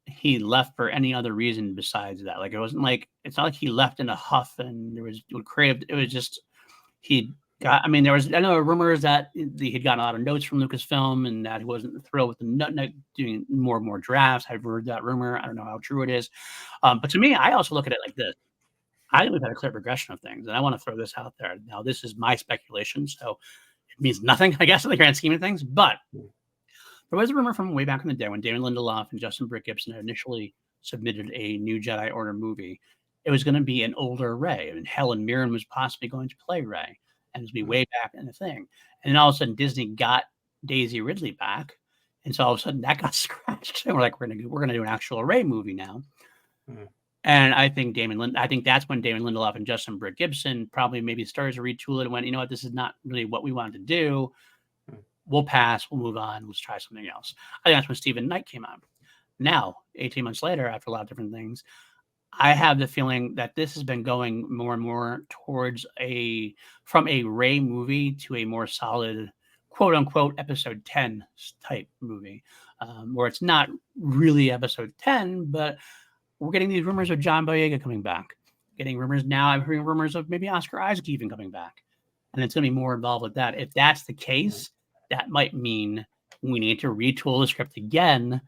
he left for any other reason besides that. Like, it wasn't like, it's not like he left in a huff and there was creative. It was just, I know rumors that he'd gotten a lot of notes from Lucasfilm and that he wasn't thrilled with the doing more and more drafts. I've heard that rumor. I don't know how true it is. But to me, I also look at it like this. I think we've had a clear progression of things, and I want to throw this out there. Now, this is my speculation, so it means nothing, I guess, in the grand scheme of things. But there was a rumor from way back in the day when Damon Lindelof and Justin Britt Gibson had initially submitted a New Jedi Order movie. It was going to be an older Rey, and Helen Mirren was possibly going to play Rey, and it was going to be way back in the thing. And then all of a sudden, Disney got Daisy Ridley back, and so all of a sudden that got scratched, and we're like, we're gonna do an actual Rey movie now. And I think that's when Damon Lindelof and Justin Britt Gibson probably maybe started to retool it and went, you know what, this is not really what we wanted to do. We'll pass. We'll move on. Let's try something else. I think that's when Stephen Knight came on. Now, 18 months later, after a lot of different things, I have the feeling that this has been going more and more towards from a Rey movie to a more solid, quote unquote, episode 10 type movie, where it's not really episode 10, but we're getting these rumors of John Boyega coming back. Getting rumors now. I'm hearing rumors of maybe Oscar Isaac even coming back. And it's going to be more involved with that. If that's the case, that might mean we need to retool the script again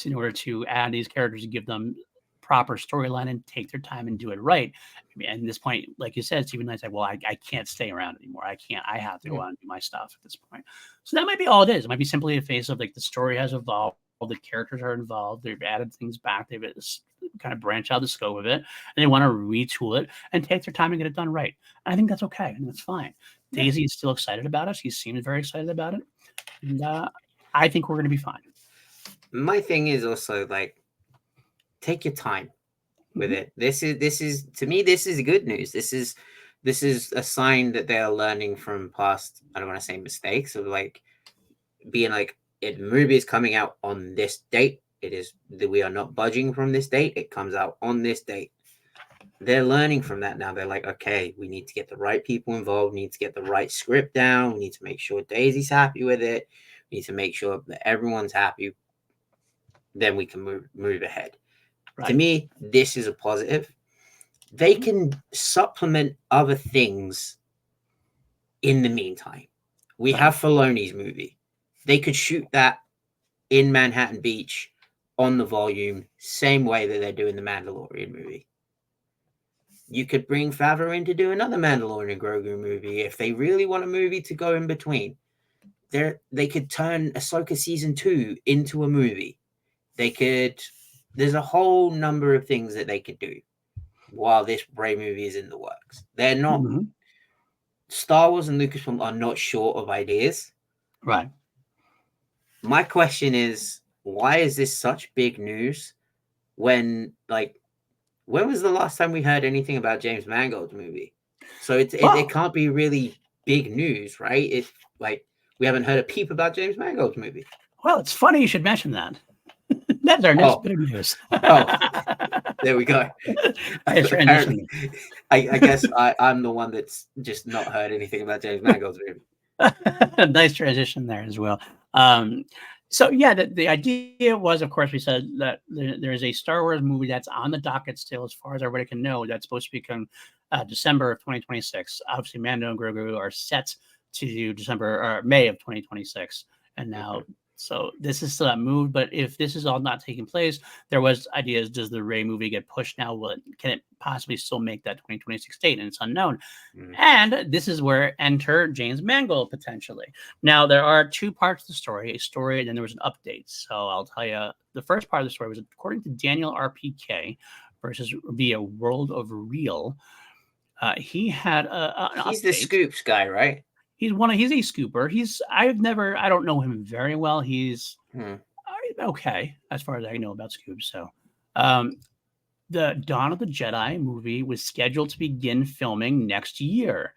in order to add these characters and give them proper storyline and take their time and do it right. And at this point, like you said, Stephen Knight's like, well, I can't stay around anymore. I have to go out and do my stuff at this point. So that might be all it is. It might be simply a phase of like the story has evolved. All the characters are involved. They've added things back. They've kind of branched out the scope of it, and they want to retool it and take their time and get it done right. And I think that's okay, and that's fine. Yeah. Daisy is still excited about it. She seems very excited about it, and I think we're going to be fine. My thing is also like, take your time with it. This is to me, this is good news. This this is a sign that they are learning from past, I don't want to say mistakes, of like being like, the movie is coming out on this date. It is that we are not budging from this date. It comes out on this date. They're learning from that now. They're like, okay, we need to get the right people involved. We need to get the right script down. We need to make sure Daisy's happy with it. We need to make sure that everyone's happy. Then we can move ahead. Right. To me, this is a positive. They can supplement other things in the meantime. We have Filoni's movie. They could shoot that in Manhattan Beach on the volume, same way that they're doing the Mandalorian movie. You could bring Favreau in to do another Mandalorian Grogu movie if they really want a movie to go in between. They could turn Ahsoka season 2 into a movie. They could. There's a whole number of things that they could do while this Rey movie is in the works. They're not. Star Wars and Lucasfilm are not short of ideas. Right. My question is, why is this such big news when, like, when was the last time we heard anything about James Mangold's movie? So it can't be really big news, right? It's like we haven't heard a peep about James Mangold's movie. Well, it's funny you should mention that. That's our next bit of news. There we go. Nice transition. I guess I'm the one that's just not heard anything about James Mangold's movie. Nice transition there as well. So yeah, the idea was, of course, we said that there is a Star Wars movie that's on the docket still, as far as everybody can know, that's supposed to become December of 2026. Obviously, Mando and Grogu are set to do December or May of 2026, and now. So this is still not moved, but if this is all not taking place, there was ideas, does the Rey movie get pushed now? Can it possibly still make that 2026 date? And it's unknown. And this is where enter James Mangold potentially. Now, there are two parts of the story, a story, and then there was an update. So I'll tell you, the first part of the story was, according to Daniel RPK versus via World of Real, he had he's the Scoops guy, right? He's a scooper. I don't know him very well. He's okay as far as I know about scoops. So, the Dawn of the Jedi movie was scheduled to begin filming next year.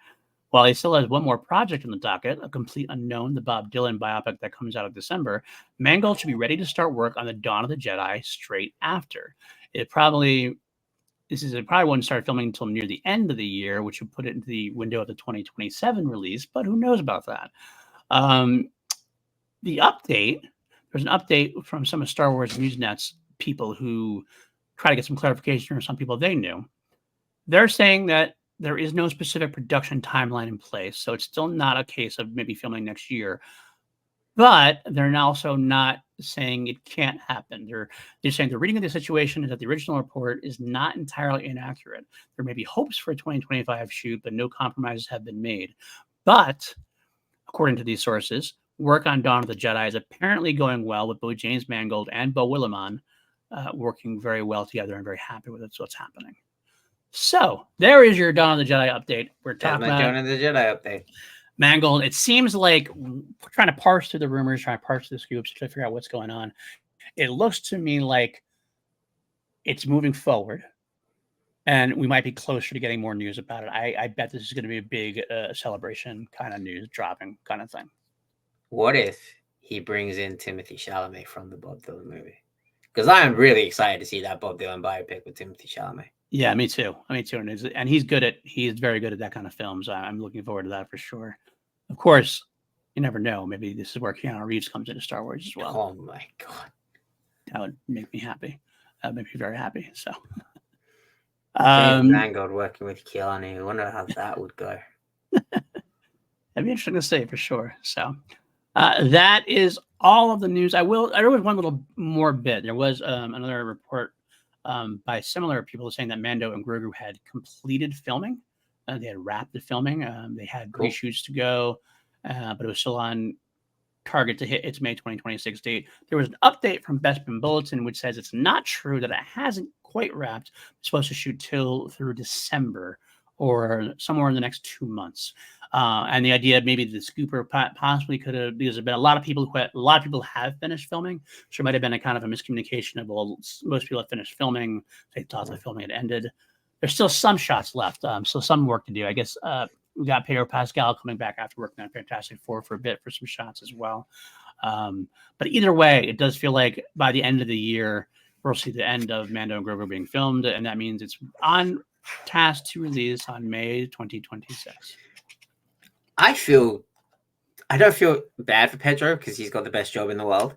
While he still has one more project in the docket, A Complete Unknown, the Bob Dylan biopic that comes out in December, Mangold should be ready to start work on the Dawn of the Jedi straight after. It probably won't start filming until near the end of the year, which would put it into the window of the 2027 release, but who knows about that? The update, there's an update from some of Star Wars Newsnet's people who try to get some clarification, or some people they knew. They're saying that there is no specific production timeline in place, so it's still not a case of maybe filming next year. But they're also not saying it can't happen. They're saying the reading of the situation is that the original report is not entirely inaccurate. There may be hopes for a 2025 shoot, but no compromises have been made. But according to these sources, work on Dawn of the Jedi is apparently going well, with both James Mangold and Beau Willimon working very well together and very happy with what's happening. So there is your Dawn of the Jedi update. We're talking about Dawn of the Jedi update. Mangold, it seems like, trying to parse through the rumors, trying to parse through the scoops, trying to figure out what's going on. It looks to me like it's moving forward, and we might be closer to getting more news about it. I bet this is going to be a big celebration kind of news dropping kind of thing. What if he brings in Timothée Chalamet from the Bob Dylan movie? Because I am really excited to see that Bob Dylan biopic with Timothée Chalamet. Yeah, me too. And he's very good at that kind of film. So I'm looking forward to that for sure. Of course, you never know. Maybe this is where Keanu Reeves comes into Star Wars as well. Oh my God. That would make me happy. That would make me very happy. So Mangold working with Keanu. I wonder how that would go. That'd be interesting to see for sure. So that is all of the news. There was one little more bit. There was another report by similar people saying that Mando and Grogu had completed filming. They had wrapped the filming. They had reshoots to go, but it was still on target to hit its May 2026 date. There was an update from Bespin Bulletin, which says it's not true that it hasn't quite wrapped. It's supposed to shoot through December or somewhere in the next 2 months. And the idea maybe the scooper possibly could have, because there's been a lot of people have finished filming. So it might have been a kind of a miscommunication of, well, most people have finished filming. They thought the filming had ended. there's still some shots left. So some work to do. I guess we got Pedro Pascal coming back after working on Fantastic Four for a bit for some shots as well. But either way, it does feel like by the end of the year, we'll see the end of Mando and Grogu being filmed, and that means it's on task to release on May 2026. I don't feel bad for Pedro because he's got the best job in the world.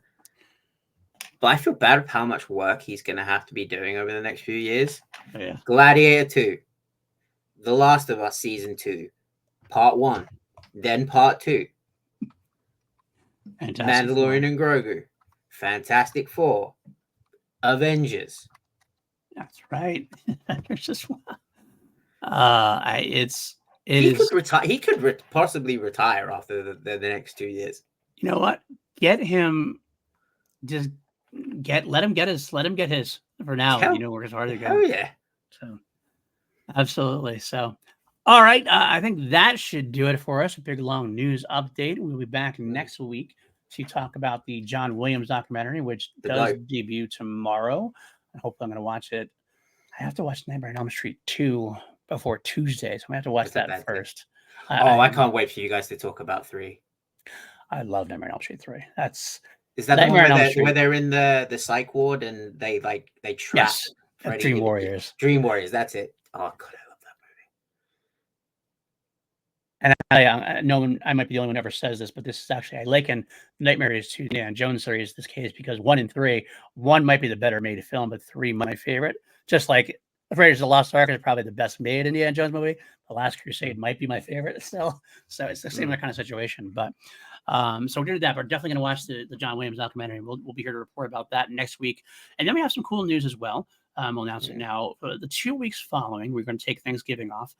But I feel bad with how much work he's going to have to be doing over the next few years. Yeah. Gladiator 2, The Last of Us Season 2, Part 1, then Part 2, Mandalorian and Grogu, Fantastic Four, Avengers. That's right. There's just He could possibly retire after the next 2 years. You know what? Let him get his for now. Work as hard as he can. Oh yeah. So absolutely. So all right. I think that should do it for us. A big long news update. We'll be back next week to talk about the John Williams documentary, which does debut tomorrow. I hope I'm going to watch it. I have to watch Nightmare on Elm Street 2 before Tuesday, so I have to watch that first. I can't wait for you guys to talk about 3. I love Nightmare on Elm Street 3. Is that Nightmare the one where they're in the psych ward and they trap Dream Warriors. Dream Warriors, that's it. Oh God, I love And that movie. I might be the only one who ever says this, but this is actually, I liken Nightmares to the Indiana Jones series in this case because 1 and 3, 1 might be the better made film, but 3 my favorite. Just like Raiders of the Lost Ark is probably the best made Indiana Jones movie. The Last Crusade might be my favorite still. So it's the same kind of situation. But so we're going to do that. We're definitely going to watch the John Williams documentary. We'll be here to report about that next week. And then we have some cool news as well. We'll announce it now. The 2 weeks following, we're going to take Thanksgiving off.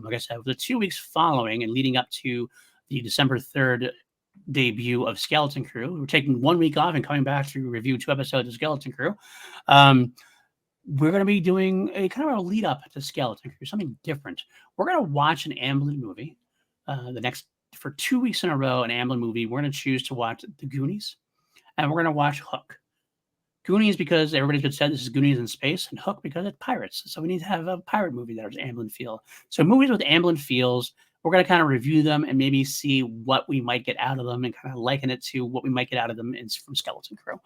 Like I said, the 2 weeks following and leading up to the December 3rd debut of Skeleton Crew, we're taking 1 week off and coming back to review 2 episodes of Skeleton Crew. We're going to be doing a kind of a lead up to Skeleton Crew, something different. We're going to watch an Amblin movie for 2 weeks in a row, an Amblin movie. We're going to choose to watch The Goonies, and we're going to watch Hook. Goonies because everybody's been said this is Goonies in space, and Hook because it's pirates. So we need to have a pirate movie that has Amblin feel. So movies with Amblin feels, we're going to kind of review them and maybe see what we might get out of them and kind of liken it to what we might get out of them from Skeleton Crew.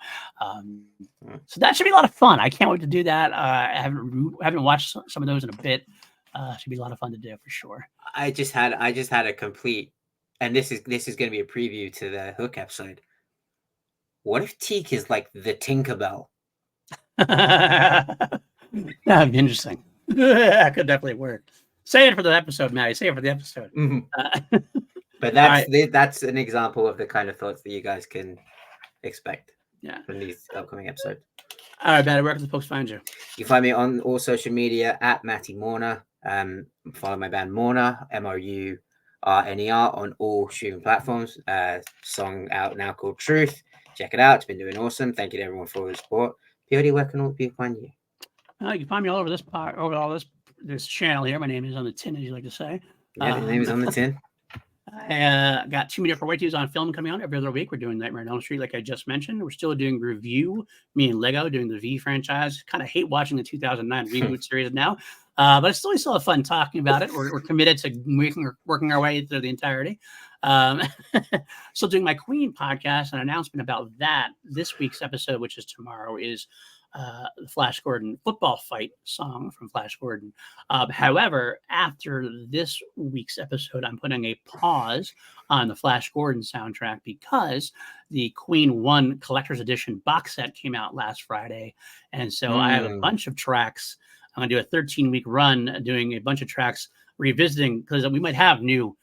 So that should be a lot of fun. I can't wait to do that. I haven't watched some of those in a bit. Should be a lot of fun to do for sure. I just had a complete, and this is going to be a preview to the Hook episode. What if Teak is like the Tinkerbell? That'd be interesting. That could definitely work. Say it for the episode, Maddie. Say it for the episode. Mm-hmm. But that's an example of the kind of thoughts that you guys can expect from these upcoming episodes. All right, Maddie, where can the folks find you? You can find me on all social media at Matty Morner. Follow my band Morner, MOURNER, on all streaming platforms. Song out now called Truth. Check it out. It's been doing awesome. Thank you to everyone for all the support. PLD, where can all people find you? You can find me all over this channel here. My name is on the tin, as you like to say. Yeah, your name is on the tin. I got 2 different way twos on film coming out every other week. We're doing Nightmare on Elm Street, like I just mentioned. We're still doing review. Me and Lego doing the V franchise. Kind of hate watching the 2009 reboot series now, but it's still have fun talking about it. We're committed to working our way through the entirety. Still doing my Queen podcast. An announcement about that this week's episode, which is tomorrow, is the Flash Gordon football fight song from Flash Gordon. However, after this week's episode, I'm putting a pause on the Flash Gordon soundtrack because the Queen 1 Collector's Edition box set came out last Friday. And so I have a bunch of tracks. I'm going to do a 13-week run doing a bunch of tracks revisiting because we might have new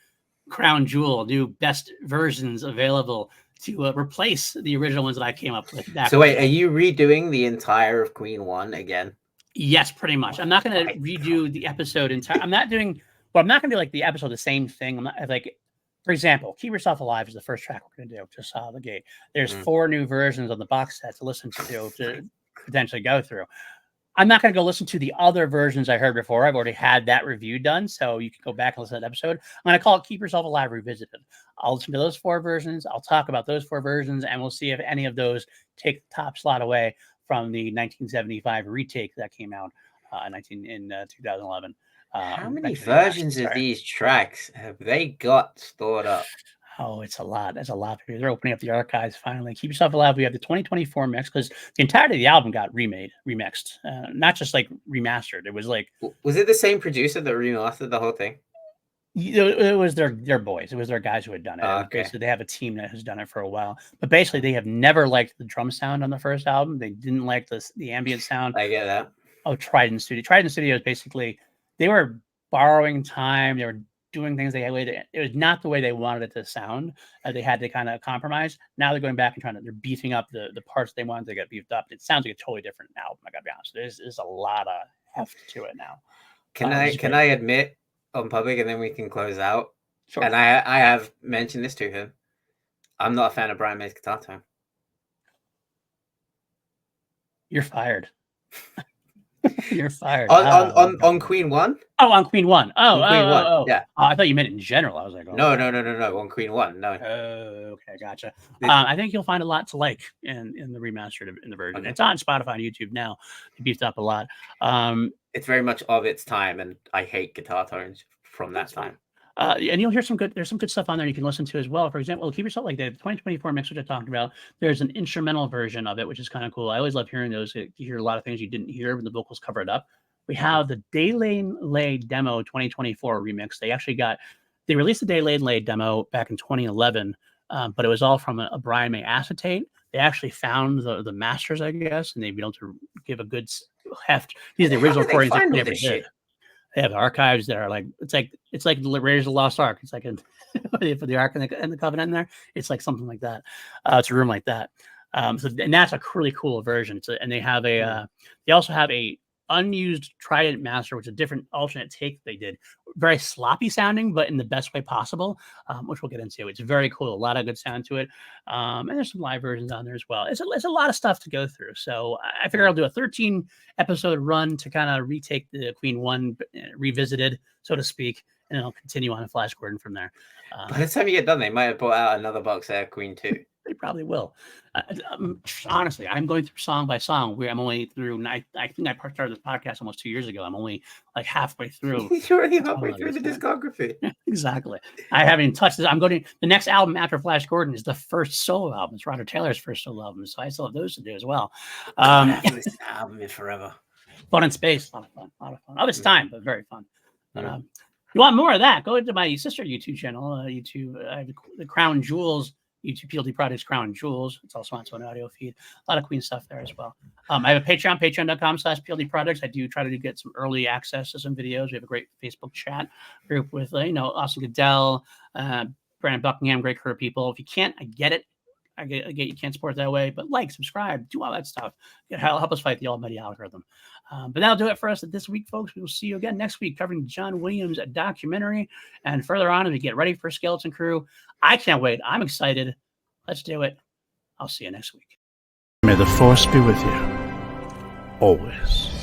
Crown Jewel, new best versions available to replace the original ones that I came up with. So wait, are you redoing the entire of Queen 1 again? Yes, pretty much. I'm not going to redo the episode entire. I'm not going to do like the episode the same thing. I'm not like, for example, Keep Yourself Alive is the first track we're going to do just out of the gate. There's 4 new versions on the box set to listen to potentially go through. I'm not going to go listen to the other versions I heard before. I've already had that review done, so you can go back and listen to that episode. I'm going to call it Keep Yourself Alive Revisited. I'll listen to those 4 versions. I'll talk about those 4 versions, and we'll see if any of those take the top slot away from the 1975 retake that came out in 2011. How many 1989, versions of sorry. these tracks have they got stored up? Oh, it's a lot. That's a lot. They're opening up the archives finally. Keep yourself alive. We have the 2024 mix because the entirety of the album got remixed, not just like remastered. It was like Was it the same producer that remastered the whole thing? it was their boys. It was their guys who had done it. Oh, okay. Basically, they have a team that has done it for a while. But basically, they have never liked the drum sound on the first album. They didn't like the ambient sound. I get that. Oh, Trident Studio. Trident Studios basically they were borrowing time. They were doing things they had. It was not the way they wanted it to sound. They had to kind of compromise. Now they're going back and they're beefing up the parts they wanted to get beefed up. It sounds like a totally different album. I gotta be honest. There's a lot of heft to it now. Can I admit on public, and then we can close out? Sure. And I have mentioned this to him. I'm not a fan of Brian May's guitar tone. You're fired. You're fired. On Queen 1? Oh, on Queen 1. Oh, Queen 1. Yeah. I thought you meant in general. I was like, no. On Queen 1. No. Okay, gotcha. I think you'll find a lot to like in the remastered in the version. Okay. It's on Spotify and YouTube now. It beefed up a lot. It's very much of its time, and I hate guitar tones from that time. And you'll hear there's some good stuff on there you can listen to as well. For example, Keep Yourself Like the 2024 mix, which I talked about. There's an instrumental version of it, which is kind of cool. I always love hearing those. You hear a lot of things you didn't hear when the vocals cover it up. We have the Day Lay Demo 2024 remix. They released the Day Lay demo back in 2011, but it was all from a Brian May acetate. They actually found the masters, I guess, and they've been able to give a good heft. These are the original recordings that never did. They have archives that are like it's like Raiders of the Lost Ark. It's like for the Ark and the Covenant in there. It's like something like that. It's a room like that. And that's a really cool version. And they have they also have a unused Trident master, which is a different alternate take they did. Very sloppy sounding, but in the best way possible, which we'll get into. It's very cool. A lot of good sound to it. And there's some live versions on there as well. It's a lot of stuff to go through. So I figure I'll do a 13 episode run to kind of retake the Queen 1 revisited, so to speak, and then I'll continue on Flash Gordon from there. By the time you get done, they might have brought out another box set of Queen 2. They probably will. Honestly, I'm going through song by song. I'm only through. I think I started this podcast almost 2 years ago. I'm only like halfway through. You're already halfway through the discography. Exactly. I haven't even touched this. I'm going to the next album after Flash Gordon is the first solo album. It's Roger Taylor's first solo album, so I still have those to do as well. This album is forever. Fun in space, a lot of fun. Of its time, but very fun. But, you want more of that? Go into my sister YouTube channel. I have the Crown Jewels. YouTube PLD Projects Crown Jewels. It's also on an audio feed. A lot of Queen stuff there as well. I have a Patreon, patreon.com/PLD Projects. I do try to get some early access to some videos. We have a great Facebook chat group with, Austin Goodell, Brandon Buckingham, great crew of people. If you can't, I get it. I get you can't support that way, but subscribe, do all that stuff. Help us fight the almighty algorithm. But that'll do it for us this week, folks. We will see you again next week covering John Williams' documentary. And further on, as we get ready for Skeleton Crew, I can't wait. I'm excited. Let's do it. I'll see you next week. May the force be with you always.